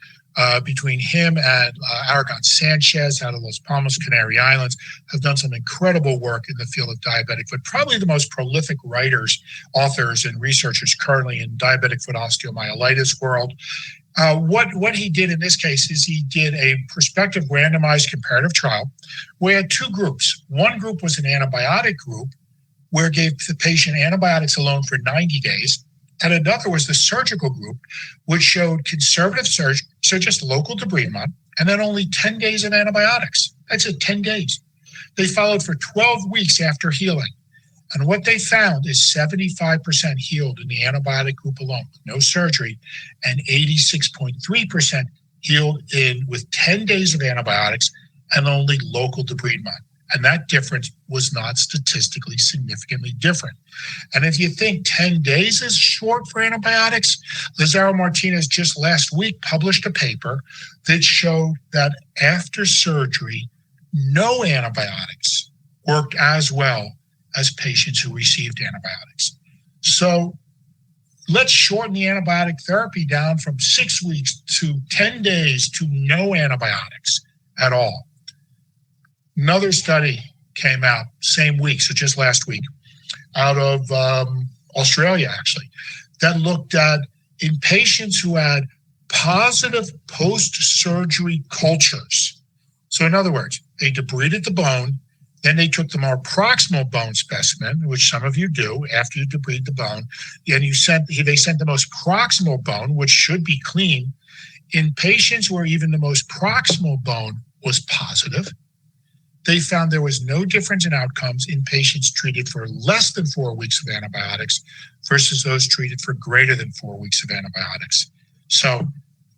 Between him and Aragon Sanchez out of Los Palmas, Canary Islands, have done some incredible work in the field of diabetic foot, probably the most prolific writers, authors, and researchers currently in diabetic foot osteomyelitis world. What he did in this case is he did a prospective randomized comparative trial where he had 2 groups. One group was an antibiotic group where it gave the patient antibiotics alone for 90 days. And another was the surgical group, which showed conservative surgery, so just local debridement, and then only 10 days of antibiotics. That's it, 10 days. They followed for 12 weeks after healing. And what they found is 75% healed in the antibiotic group alone, with no surgery, and 86.3% healed with 10 days of antibiotics and only local debridement. And that difference was not statistically significantly different. And if you think 10 days is short for antibiotics, Lazaro Martinez just last week published a paper that showed that after surgery, no antibiotics worked as well as patients who received antibiotics. So let's shorten the antibiotic therapy down from 6 weeks to 10 days to no antibiotics at all. Another study came out same week, so just last week, out of Australia, actually, that looked at in patients who had positive post-surgery cultures. So in other words, they debrided the bone, then they took the more proximal bone specimen, which some of you do after you debride the bone, and they sent the most proximal bone, which should be clean, in patients where even the most proximal bone was positive. They found there was no difference in outcomes in patients treated for less than 4 weeks of antibiotics versus those treated for greater than 4 weeks of antibiotics. So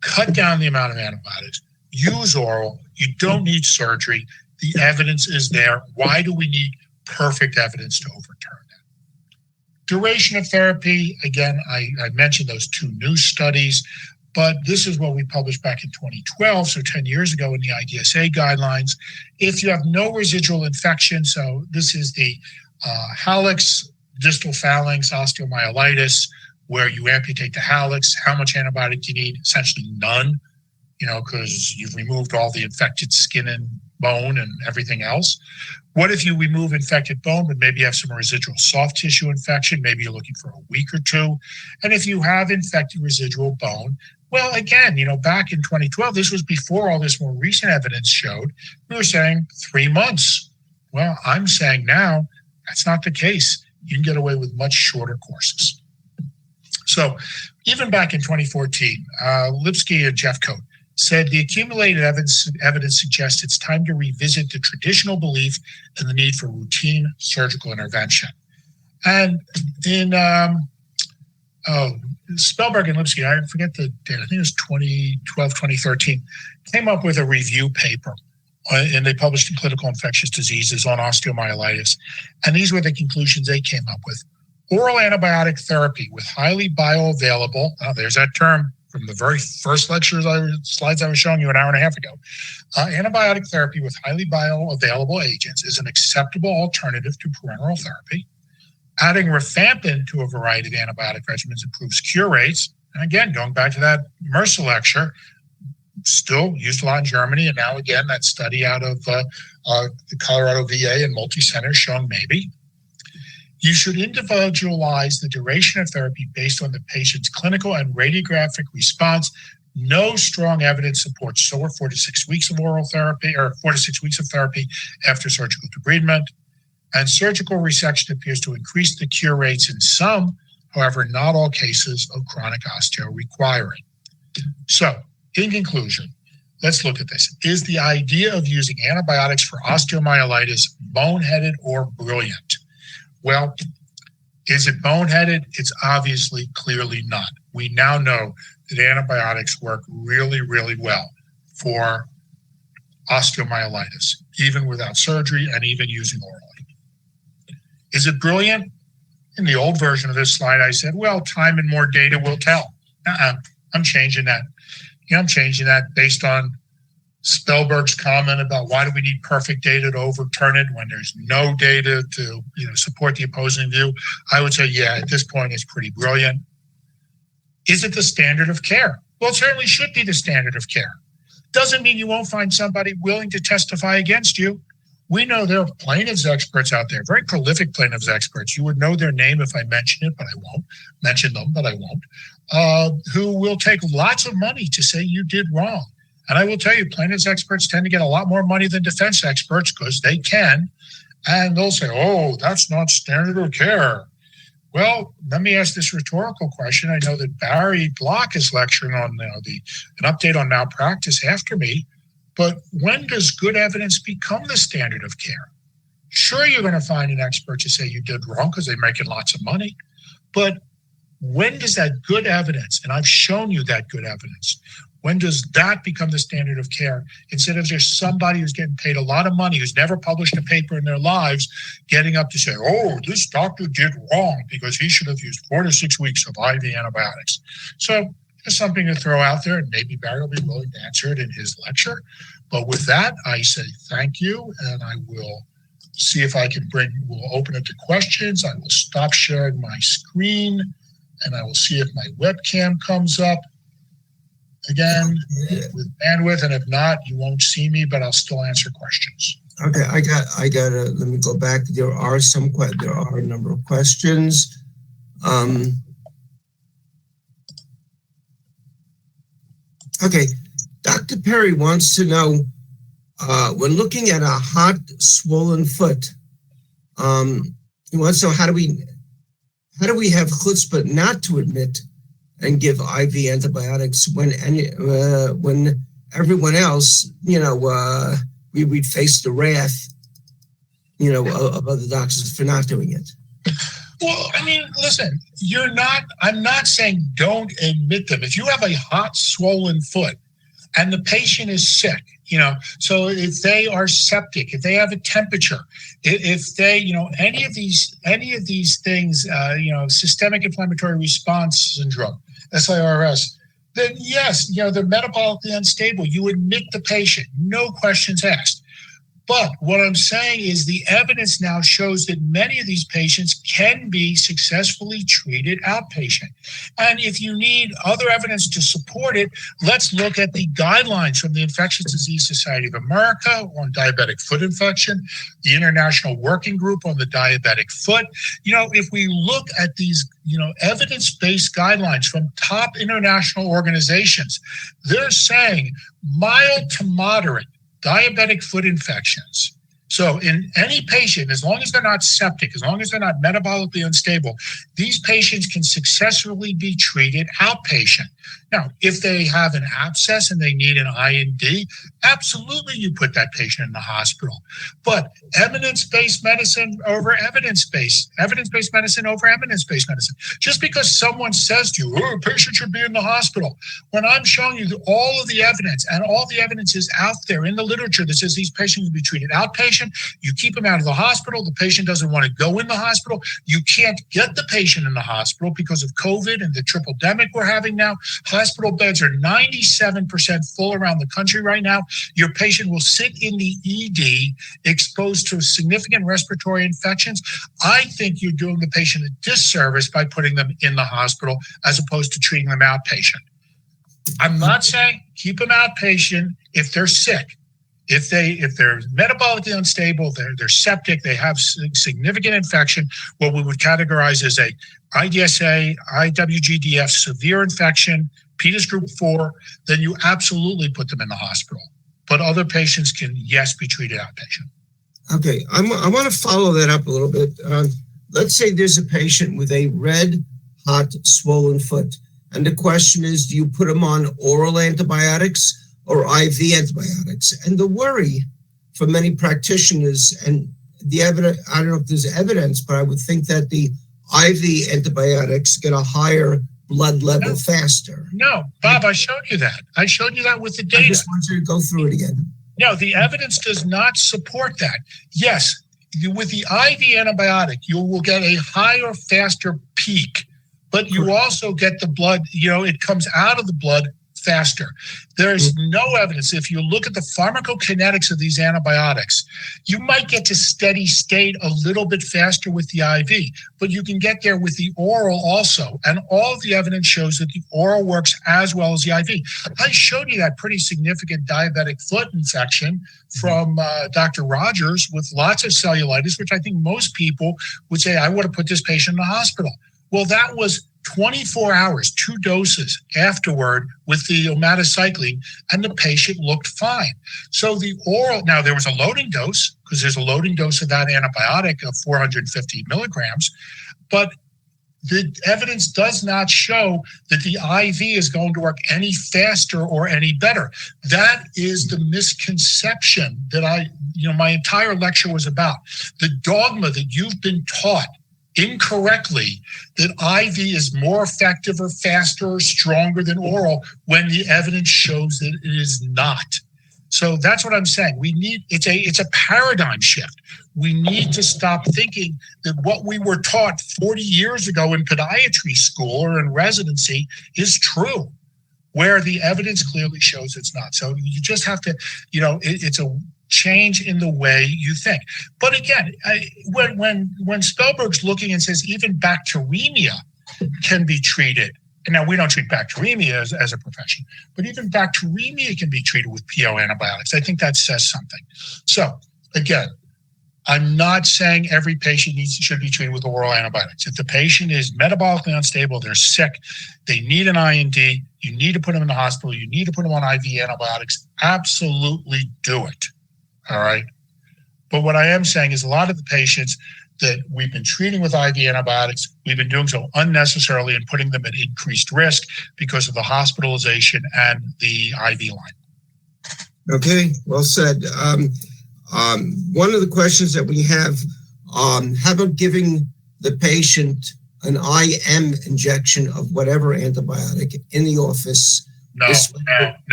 cut down the amount of antibiotics, use oral, you don't need surgery, the evidence is there. Why do we need perfect evidence to overturn that? Duration of therapy, again, I mentioned those 2 new studies, but this is what we published back in 2012, so 10 years ago in the IDSA guidelines. If you have no residual infection, so this is the hallux, distal phalanx, osteomyelitis, where you amputate the hallux, how much antibiotic do you need? Essentially none, because you've removed all the infected skin and bone and everything else. What if you remove infected bone, but maybe you have some residual soft tissue infection? Maybe you're looking for a week or 2. And if you have infected residual bone, well, again, back in 2012, this was before all this more recent evidence showed, we were saying 3 months. Well, I'm saying now that's not the case. You can get away with much shorter courses. So even back in 2014, Lipsky and Jeffcoat said the accumulated evidence suggests it's time to revisit the traditional belief in the need for routine surgical intervention. And in Spellberg and Lipsky, I forget the date, I think it was 2012, 2013, came up with a review paper, and they published in Clinical Infectious Diseases on osteomyelitis. And these were the conclusions they came up with. Oral antibiotic therapy with highly bioavailable, there's that term from the very first slides I was showing you an hour and a half ago. Antibiotic therapy with highly bioavailable agents is an acceptable alternative to parenteral therapy. Adding rifampin to a variety of antibiotic regimens improves cure rates. And again, going back to that MRSA lecture, still used a lot in Germany, and now again, that study out of the Colorado VA and multi-centers showing maybe. You should individualize the duration of therapy based on the patient's clinical and radiographic response. No strong evidence supports 4 to 6 weeks of oral therapy or 4 to 6 weeks of therapy after surgical debridement. And surgical resection appears to increase the cure rates in some, however, not all cases of chronic osteo requiring. So, in conclusion, let's look at this. Is the idea of using antibiotics for osteomyelitis boneheaded or brilliant? Well, is it boneheaded? It's obviously clearly not. We now know that antibiotics work really, really well for osteomyelitis, even without surgery and even using orally. Is it brilliant? In the old version of this slide, I said, well, time and more data will tell. I'm changing that. I'm changing that based on Spellberg's comment about why do we need perfect data to overturn it when there's no data to support the opposing view. I would say, yeah, at this point, it's pretty brilliant. Is it the standard of care? Well, it certainly should be the standard of care. Doesn't mean you won't find somebody willing to testify against you. We know there are plaintiffs experts out there, very prolific plaintiffs experts. You would know their name if I mention it, but I won't. Mention them, but I won't. Who will take lots of money to say you did wrong. And I will tell you, plaintiffs experts tend to get a lot more money than defense experts because they can. And they'll say, oh, that's not standard of care. Well, let me ask this rhetorical question. I know that Barry Block is lecturing on an update on malpractice after me. But when does good evidence become the standard of care? Sure, you're going to find an expert to say you did wrong because they're making lots of money. But when does that good evidence, and I've shown you that good evidence, When does that become the standard of care instead of just somebody who's getting paid a lot of money, who's never published a paper in their lives, getting up to say, oh, this doctor did wrong because he should have used 4 to 6 weeks of IV antibiotics. So just something to throw out there, and maybe Barry will be willing to answer it in his lecture. But with that, I say thank you, and I will see if I can we'll open it to questions. I will stop sharing my screen, and I will see if my webcam comes up again with bandwidth, and if not, you won't see me, but I'll still answer questions. Okay, I got let me go back. There are a number of questions. Okay, Dr. Perry wants to know, when looking at a hot, swollen foot, he wants to know how do we have chutzpah not to admit and give IV antibiotics when everyone else, we'd face the wrath, of other doctors for not doing it. Well, I mean, listen, I'm not saying don't admit them. If you have a hot, swollen foot and the patient is sick, so if they are septic, if they have a temperature, if they, any of these things, systemic inflammatory response syndrome, SIRS, then yes, they're metabolically unstable. You admit the patient, no questions asked. But what I'm saying is the evidence now shows that many of these patients can be successfully treated outpatient. And if you need other evidence to support it, let's look at the guidelines from the Infectious Disease Society of America on diabetic foot infection, the International Working Group on the diabetic foot. If we look at these, evidence-based guidelines from top international organizations, they're saying mild to moderate diabetic foot infections. So in any patient, as long as they're not septic, as long as they're not metabolically unstable, these patients can successfully be treated outpatient. Now, if they have an abscess and they need an IND, absolutely you put that patient in the hospital. But evidence-based medicine over evidence-based medicine over evidence-based medicine. Just because someone says to you, oh, a patient should be in the hospital, when I'm showing you all of the evidence, and all the evidence is out there in the literature that says these patients will be treated outpatient, you keep them out of the hospital, the patient doesn't want to go in the hospital, you can't get the patient in the hospital because of COVID and the triple-demic we're having now. Hospital beds are 97% full around the country right now. Your patient will sit in the ED exposed to significant respiratory infections. I think you're doing the patient a disservice by putting them in the hospital as opposed to treating them outpatient. I'm not saying keep them outpatient if they're sick. If they're metabolically unstable, they're septic, they have significant infection, what we would categorize as a IDSA, IWGDF, severe infection, Peters Group 4, then you absolutely put them in the hospital. But other patients can, yes, be treated outpatient. Okay, I want to follow that up a little bit. Let's say there's a patient with a red, hot, swollen foot. And the question is, do you put them on oral antibiotics or IV antibiotics? And the worry for many practitioners, and the evidence, I don't know if there's evidence, but I would think that the IV antibiotics get a higher blood level faster. No, Bob, I showed you that. I showed you that with the data. I just want you to go through it again. No, the evidence does not support that. Yes, with the IV antibiotic, you will get a higher, faster peak, but you also get the blood, it comes out of the blood faster. There's no evidence. If you look at the pharmacokinetics of these antibiotics, you might get to steady state a little bit faster with the IV, but you can get there with the oral also. And all of the evidence shows that the oral works as well as the IV. I showed you that pretty significant diabetic foot infection from Dr. Rogers with lots of cellulitis, which I think most people would say, I would have put this patient in the hospital. Well, that was 24 hours, 2 doses afterward with the omadacycline, and the patient looked fine. So the oral, now there was a loading dose, because there's a loading dose of that antibiotic of 450 milligrams, but the evidence does not show that the IV is going to work any faster or any better. That is the misconception that my entire lecture was about. The dogma that you've been taught incorrectly that IV is more effective or faster or stronger than oral when the evidence shows that it is not. So that's what I'm saying. It's a paradigm shift. We need to stop thinking that what we were taught 40 years ago in podiatry school or in residency is true, where the evidence clearly shows it's not. So you just have to, it's a change in the way you think. But again, when Spellberg's looking and says even bacteremia can be treated, and now we don't treat bacteremia as a profession, but even bacteremia can be treated with PO antibiotics. I think that says something. So again, I'm not saying every patient should be treated with oral antibiotics. If the patient is metabolically unstable, they're sick, they need an IND, you need to put them in the hospital, you need to put them on IV antibiotics, absolutely do it. All right. But what I am saying is a lot of the patients that we've been treating with IV antibiotics, we've been doing so unnecessarily and putting them at increased risk because of the hospitalization and the IV line. Okay, well said. One of the questions that we have, how about giving the patient an IM injection of whatever antibiotic in the office? No.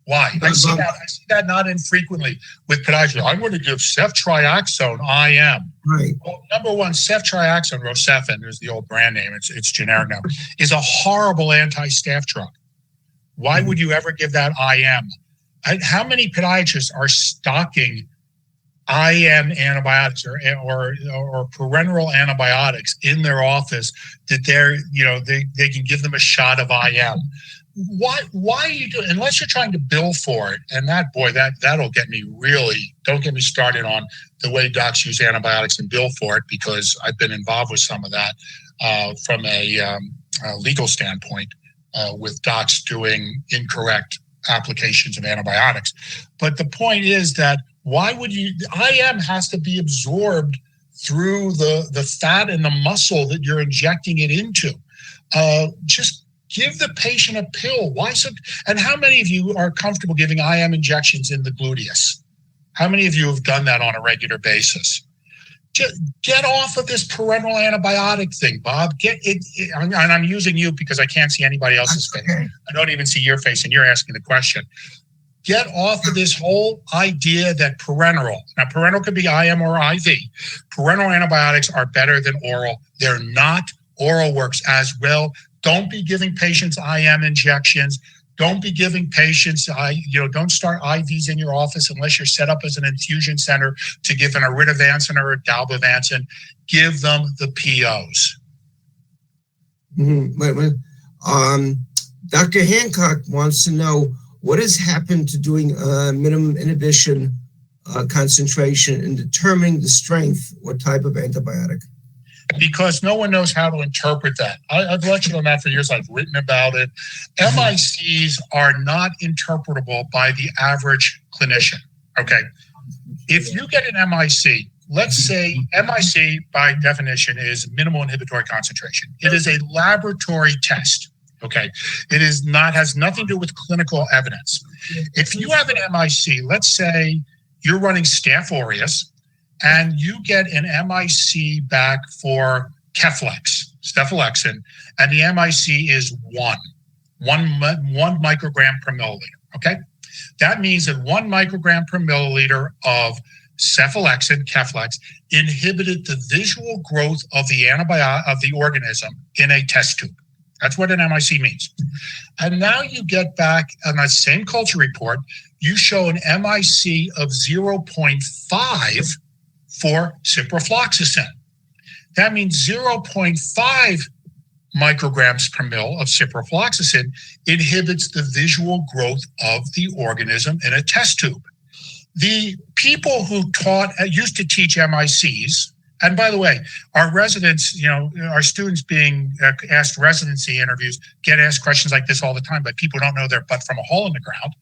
Why? I see that not infrequently with podiatry. I'm going to give ceftriaxone IM. Right. Well, number one, ceftriaxone, Rocephin, is the old brand name. It's generic now. Is a horrible anti-staph drug. Why would you ever give that IM? How many podiatrists are stocking IM antibiotics or parenteral antibiotics in their office that they can give them a shot of IM? Why are you doing, unless you're trying to bill for it? And that'll get me really, don't get me started on the way docs use antibiotics and bill for it, because I've been involved with some of that from a legal standpoint with docs doing incorrect applications of antibiotics. But the point is that IM has to be absorbed through the fat and the muscle that you're injecting it into. Just give the patient a pill. And how many of you are comfortable giving IM injections in the gluteus? How many of you have done that on a regular basis? Just get off of this parenteral antibiotic thing, Bob. And I'm using you because I can't see anybody else's face. I don't even see your face, and you're asking the question. Get off of this whole idea that parenteral, now parenteral could be IM or IV. Parenteral antibiotics are better than oral. They're not. Oral works as well. Don't be giving patients IM injections. Don't be giving patients, don't start IVs in your office unless you're set up as an infusion center to give an Aridavancin or a Dalbavancin. Give them the POs. Dr. Hancock wants to know what has happened to doing minimum inhibition concentration in determining the strength or type of antibiotic. Because no one knows how to interpret that. I've lectured on that for years. I've written about it. MICs are not interpretable by the average clinician. Okay. If you get an MIC, let's say MIC by definition is minimal inhibitory concentration. It is a laboratory test. Okay. It has nothing to do with clinical evidence. If you have an MIC, let's say you're running Staph aureus, and you get an MIC back for Keflex, cephalexin, and the MIC is one microgram per milliliter, okay? That means that 1 microgram per milliliter of cephalexin, Keflex, inhibited the visual growth of the organism in a test tube. That's what an MIC means. And now you get back on that same culture report, you show an MIC of 0.5 for ciprofloxacin. That means 0.5 micrograms per mil of ciprofloxacin inhibits the visual growth of the organism in a test tube. The people who used to teach MICs, and by the way, our residents, our students being asked residency interviews get asked questions like this all the time, but people don't know their butt from a hole in the ground.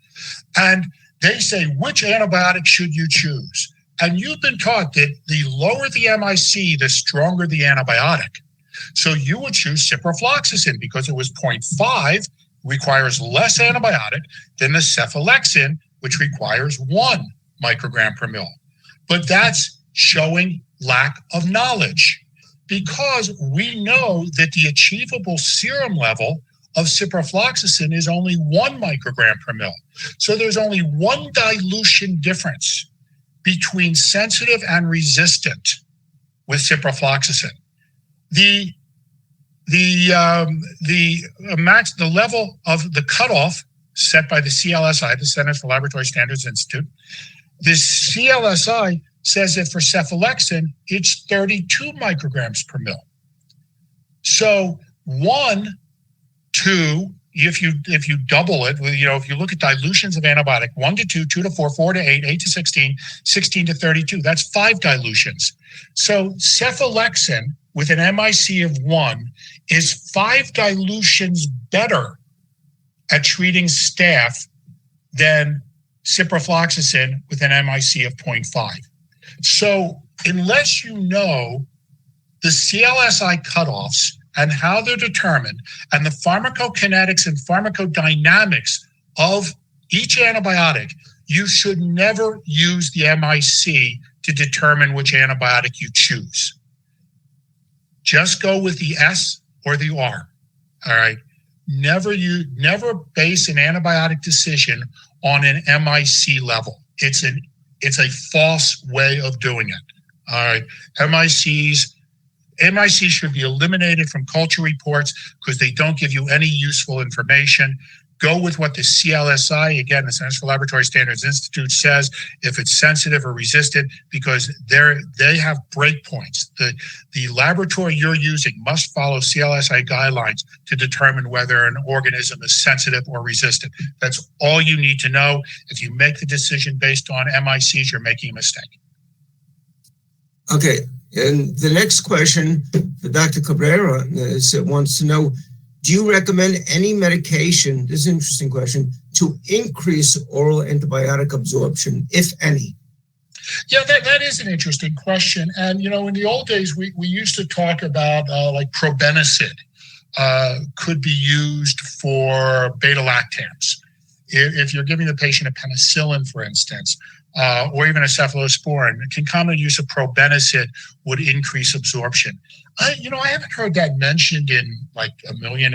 And they say, which antibiotic should you choose? And you've been taught that the lower the MIC, the stronger the antibiotic. So you would choose ciprofloxacin because it was 0.5, requires less antibiotic than the cephalexin, which requires 1 microgram per mil. But that's showing lack of knowledge, because we know that the achievable serum level of ciprofloxacin is only 1 microgram per mil. So there's only one dilution difference between sensitive and resistant with ciprofloxacin. The level of the cutoff set by the CLSI, the Centers for Laboratory Standards Institute, the CLSI says that for cephalexin, it's 32 micrograms per mil. So 1, 2, if you double it, if you look at dilutions of antibiotic, 1 to 2, 2 to 4, 4 to 8, 8 to 16, 16 to 32, that's 5 dilutions. So cephalexin with an MIC of 1 is 5 dilutions better at treating staph than ciprofloxacin with an MIC of 0.5. So unless you know the CLSI cutoffs and how they're determined and the pharmacokinetics and pharmacodynamics of each antibiotic, you should never use the MIC to determine which antibiotic you choose. Just go with the S or the R, all right? Never base an antibiotic decision on an MIC level. It's a false way of doing it. All right. MICs should be eliminated from culture reports because they don't give you any useful information. Go with what the CLSI, again, the Centers for Laboratory Standards Institute, says if it's sensitive or resistant, because they have breakpoints. The laboratory you're using must follow CLSI guidelines to determine whether an organism is sensitive or resistant. That's all you need to know. If you make the decision based on MICs, you're making a mistake. Okay, and the next question for Dr. Cabrera wants to know, do you recommend any medication, this is an interesting question, to increase oral antibiotic absorption, if any? Yeah, that is an interesting question. And, in the old days, we used to talk about like probenecid could be used for beta-lactams. If you're giving the patient a penicillin, for instance, or even a cephalosporin, concomitant use of probenecid would increase absorption. I haven't heard that mentioned in like 1.5 million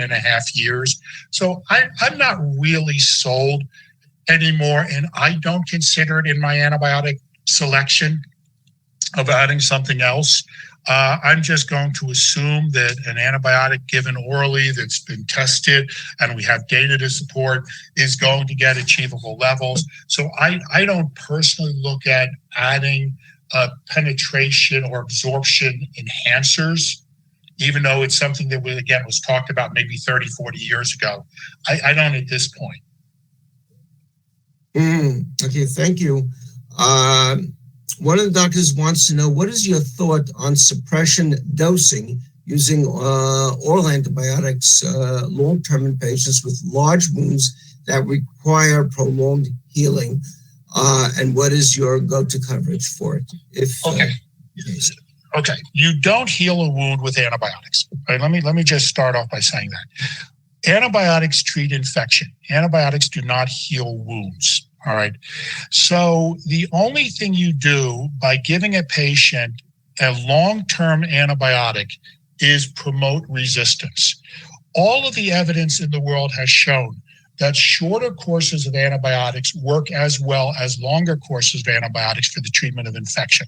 years. So I'm not really sold anymore, and I don't consider it in my antibiotic selection of adding something else. I'm just going to assume that an antibiotic given orally that's been tested and we have data to support is going to get achievable levels. So I don't personally look at adding penetration or absorption enhancers, even though it's something that was talked about maybe 30, 40 years ago. I don't at this point. Okay, thank you. One of the doctors wants to know, what is your thought on suppression dosing using oral antibiotics long-term in patients with large wounds that require prolonged healing? And what is your go-to coverage for it? Okay. You don't heal a wound with antibiotics. All right, let me just start off by saying that. Antibiotics treat infection. Antibiotics do not heal wounds. All right. So the only thing you do by giving a patient a long-term antibiotic is promote resistance. All of the evidence in the world has shown that shorter courses of antibiotics work as well as longer courses of antibiotics for the treatment of infection.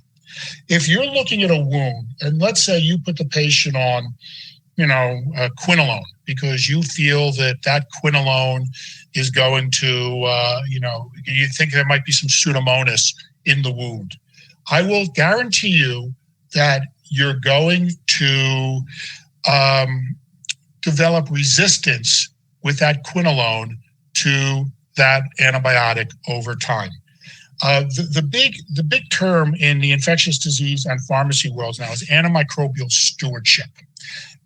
If you're looking at a wound, and let's say you put the patient on, quinolone, because you feel that quinolone is going to, you think there might be some Pseudomonas in the wound. I will guarantee you that you're going to develop resistance with that quinolone to that antibiotic over time. The big term in the infectious disease and pharmacy worlds now is antimicrobial stewardship.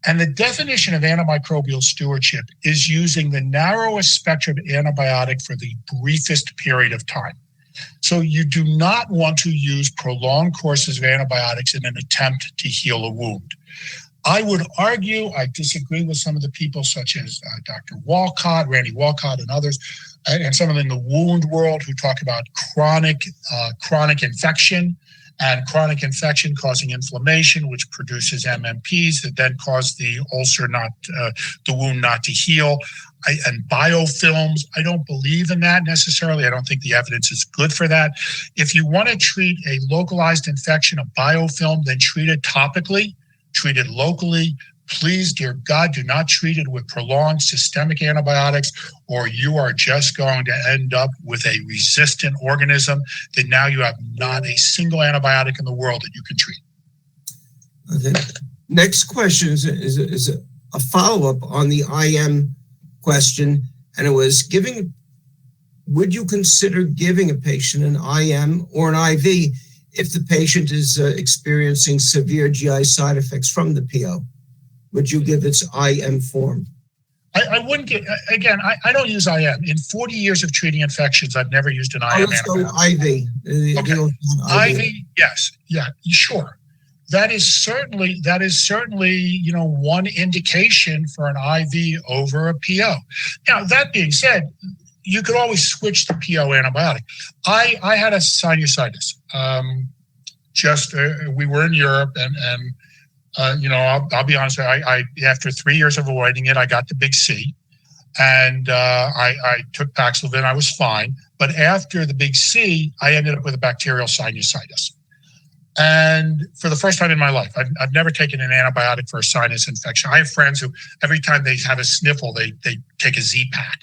And the definition of antimicrobial stewardship is using the narrowest spectrum antibiotic for the briefest period of time. So you do not want to use prolonged courses of antibiotics in an attempt to heal a wound. I would argue, I disagree with some of the people such as Dr. Walcott, Randy Walcott, and others, and some of them in the wound world who talk about chronic infection and chronic infection causing inflammation, which produces MMPs that then cause the the wound not to heal. And biofilms, I don't believe in that necessarily. I don't think the evidence is good for that. If you want to treat a localized infection, a biofilm, then treat it topically, treat it locally. Please, dear God, do not treat it with prolonged systemic antibiotics, or you are just going to end up with a resistant organism that now you have not a single antibiotic in the world that you can treat. Okay. Next question is a follow-up on the IM question, and it was would you consider giving a patient an IM or an IV if the patient is experiencing severe GI side effects from the PO? Would you give its IM form? I wouldn't get, again, I don't use IM. In 40 years of treating infections, I've never used an IM. Let's go IV. Okay. IV, yes. Yeah, sure. That is certainly, one indication for an IV over a PO. Now, that being said, you could always switch the PO antibiotic. I had a sinusitis. We were in Europe and I'll be honest, I after 3 years of avoiding it, I got the big C, and I took Paxlovid. I was fine, but after the big C, I ended up with a bacterial sinusitis. And for the first time in my life, I've never taken an antibiotic for a sinus infection. I have friends who every time they have a sniffle, they take a Z-Pack.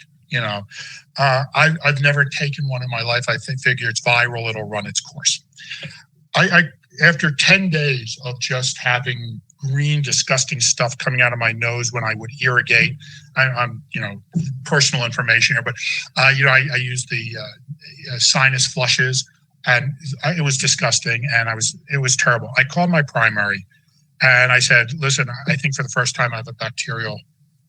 I've never taken one in my life. I figure it's viral; it'll run its course. After 10 days of just having green, disgusting stuff coming out of my nose when I would irrigate, I'm personal information here, but I used the sinus flushes, and it was disgusting, and it was terrible. I called my primary, and I said, "Listen, I think for the first time I have a bacterial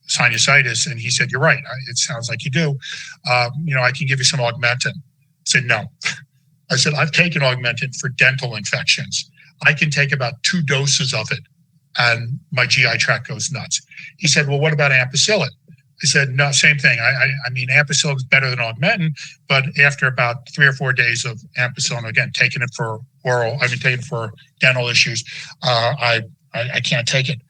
sinusitis," and he said, "You're right. It sounds like you do. I can give you some Augmentin." I said, "No." I said, "I've taken Augmentin for dental infections. I can take about 2 doses of it and my GI tract goes nuts." He said, "Well, what about ampicillin?" I said, "No, same thing. I mean, ampicillin is better than Augmentin, but after about 3 or 4 days of ampicillin, again, taking it for taking it for dental issues, I can't take it."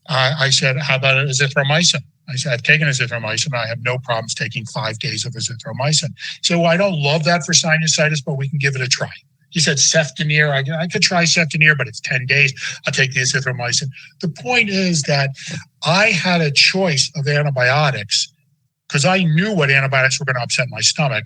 I said, "How about azithromycin?" I said, "I've taken azithromycin. I have no problems taking 5 days of azithromycin." So, "Well, I don't love that for sinusitis, but we can give it a try." He said, "Ceftonir, I could try Ceftonir, but it's 10 days. I'll take the azithromycin." The point is that I had a choice of antibiotics because I knew what antibiotics were going to upset my stomach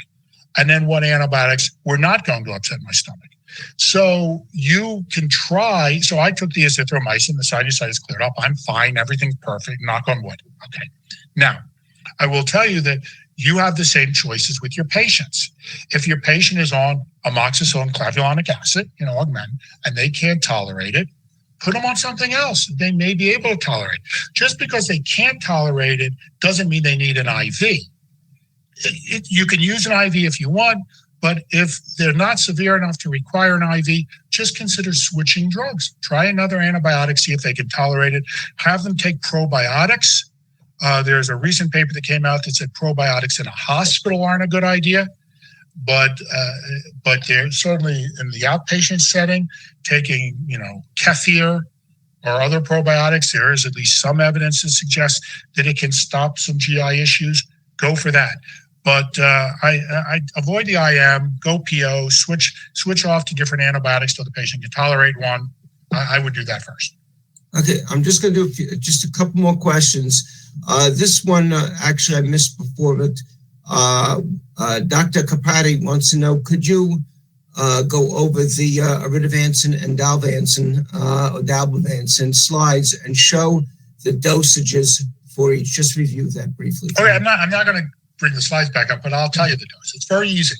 and then what antibiotics were not going to upset my stomach. So you can try. So I took the azithromycin, the sinusitis cleared up. I'm fine. Everything's perfect. Knock on wood. Okay. Now, I will tell you that you have the same choices with your patients. If your patient is on amoxicillin clavulanic acid, Augmentin, and they can't tolerate it, put them on something else. They may be able to tolerate it. Just because they can't tolerate it doesn't mean they need an IV. You can use an IV if you want, but if they're not severe enough to require an IV, just consider switching drugs. Try another antibiotic, see if they can tolerate it. Have them take probiotics. There's a recent paper that came out that said probiotics in a hospital aren't a good idea, but they're certainly in the outpatient setting, taking, kefir or other probiotics. There is at least some evidence that suggests that it can stop some GI issues. Go for that. But I avoid the IM, go PO, switch off to different antibiotics so the patient can tolerate one. I would do that first. Okay, I'm just going to do just a couple more questions. This one, actually, I missed before, but Dr. Kapati wants to know, could you go over the iridovancin and dalbavancin slides and show the dosages for each? Just review that briefly. Okay, I'm not going to bring the slides back up, but I'll tell you the dose. It's very easy.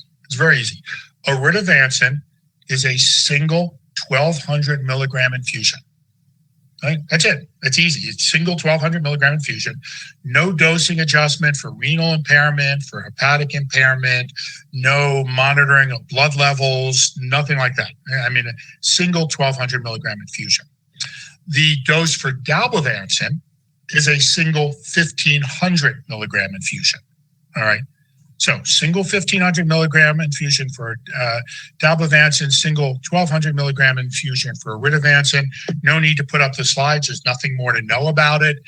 Iridovancin is a single 1,200 milligram infusion. Right? That's it. It's easy. It's single 1,200 milligram infusion. No dosing adjustment for renal impairment, for hepatic impairment, no monitoring of blood levels, nothing like that. I mean, a single 1,200 milligram infusion. The dose for dalbavancin is a single 1,500 milligram infusion. All right. So single 1,500 milligram infusion for dalbavancin, single 1,200 milligram infusion for ritonavir. No need to put up the slides. There's nothing more to know about it.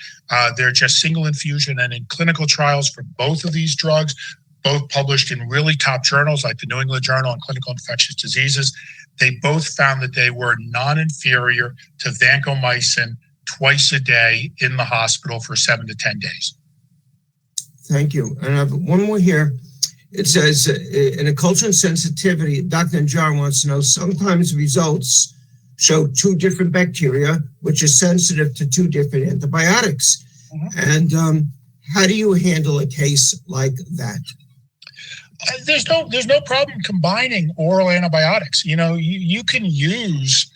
They're just single infusion, and in clinical trials for both of these drugs, both published in really top journals like the New England Journal on Clinical Infectious Diseases, they both found that they were non-inferior to vancomycin twice a day in the hospital for 7 to 10 days. Thank you. And I have one more here. It says, in a culture and sensitivity, Dr. Najjar wants to know, sometimes results show 2 different bacteria, which is sensitive to 2 different antibiotics. And how do you handle a case like that? There's no problem combining oral antibiotics. You can use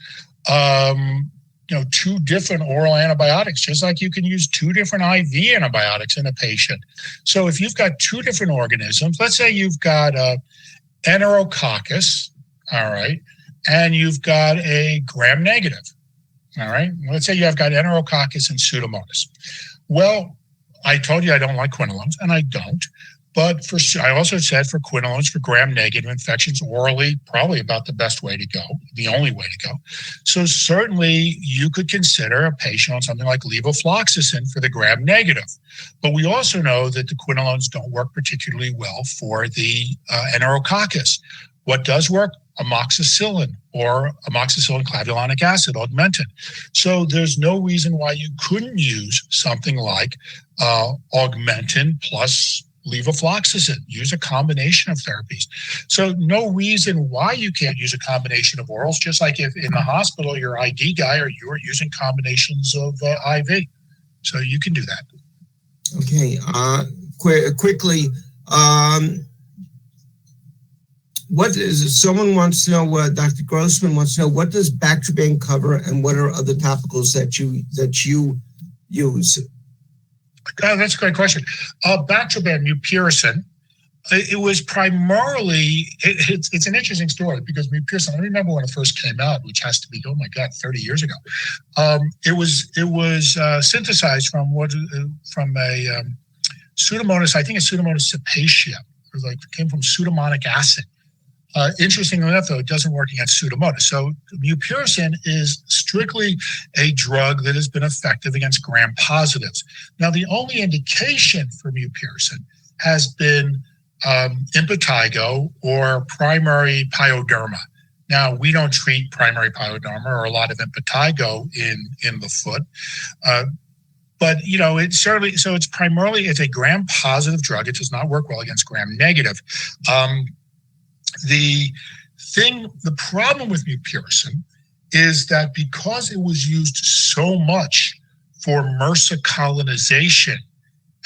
2 different oral antibiotics, just like you can use 2 different IV antibiotics in a patient. So if you've got 2 different organisms, let's say you've got a Enterococcus, all right, and you've got a gram-negative, all right. Let's say you have got Enterococcus and Pseudomonas. Well, I told you I don't like quinolones, and I don't. But I also said for quinolones, for gram-negative infections, orally, probably about the best way to go, the only way to go. So certainly you could consider a patient on something like levofloxacin for the gram-negative. But we also know that the quinolones don't work particularly well for the Enterococcus. What does work? Amoxicillin or amoxicillin clavulanic acid, Augmentin. So there's no reason why you couldn't use something like Augmentin plus levofloxacin. Use a combination of therapies. So no reason why you can't use a combination of orals, just like if in the hospital you're ID guy or you're using combinations of IV. So you can do that. Okay. Quickly, someone wants to know, Dr. Grossman wants to know, what does Bactroban cover and what are other topicals that you use? That's a great question. Bactroban, mupirocin, it was primarily, it's an interesting story because mupirocin, I remember when it first came out, which has to be, 30 years ago. It was synthesized from a Pseudomonas, I think it's Pseudomonas cepacia. It came from pseudomonic acid. Interestingly enough, though, it doesn't work against Pseudomonas. So mupirocin is strictly a drug that has been effective against gram-positives. Now, the only indication for mupirocin has been impetigo or primary pyoderma. Now, we don't treat primary pyoderma or a lot of impetigo in the foot. But, it's certainly, so it's a gram-positive drug. It does not work well against gram-negative. The problem with mupirocin is that because it was used so much for MRSA colonization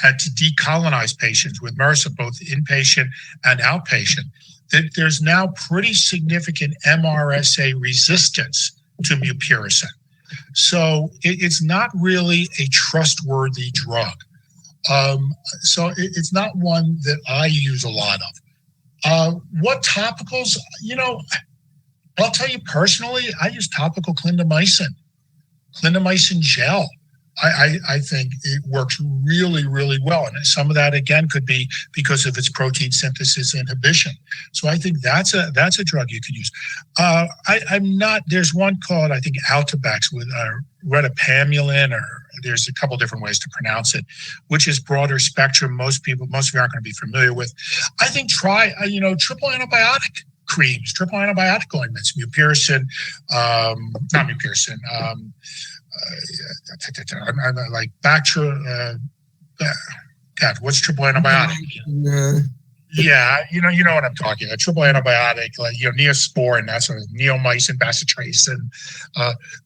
and to decolonize patients with MRSA, both inpatient and outpatient, that there's now pretty significant MRSA resistance to mupirocin. So it's not really a trustworthy drug. So it's not one that I use a lot of. What topicals? I'll tell you personally, I use topical clindamycin gel. I think it works really, really well. And some of that, again, could be because of its protein synthesis inhibition. So I think that's a drug you could use. I'm not, there's one called, I think, Altabax with retapamulin, or there's a couple different ways to pronounce it, which is broader spectrum. Most of you aren't going to be familiar with. I think try, triple antibiotic creams, triple antibiotic ointments, mupirocin, not mupirocin, like Bactrim, God, what's triple antibiotic? Yeah, you know what I'm talking about. Triple antibiotic, like Neosporin, that sort of neomycin, bacitracin.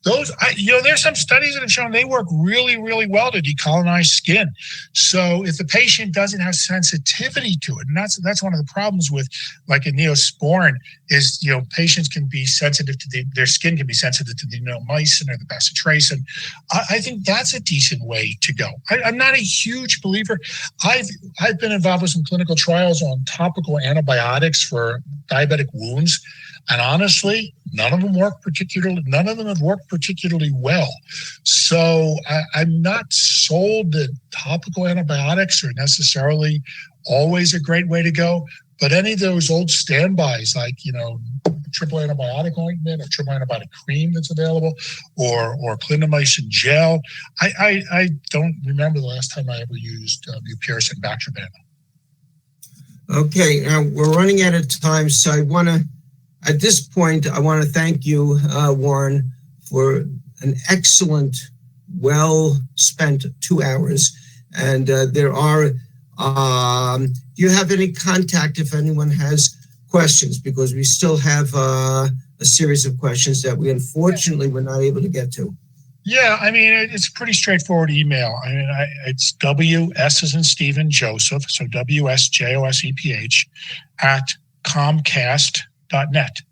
There's some studies that have shown they work really, really well to decolonize skin. So if the patient doesn't have sensitivity to it, and that's one of the problems with like a Neosporin is patients can be sensitive to their skin can be sensitive to the neomycin or the bacitracin. I think that's a decent way to go. I'm not a huge believer. I've been involved with some clinical trials on topical antibiotics for diabetic wounds, and honestly, none of them have worked particularly well. So I'm not sold that topical antibiotics are necessarily always a great way to go. But any of those old standbys, like, triple antibiotic ointment or triple antibiotic cream that's available, or clindamycin gel, I don't remember the last time I ever used Bupirus and Bactroban. Okay, now we're running out of time, so at this point, I want to thank you, Warren, for an excellent, well-spent 2 hours. And do you have any contact if anyone has questions? Because we still have a series of questions that we unfortunately were not able to get to. Yeah, I mean, it's a pretty straightforward email. I mean, it's WS as in Stephen Joseph, so WSJOSEPH @Comcast.net.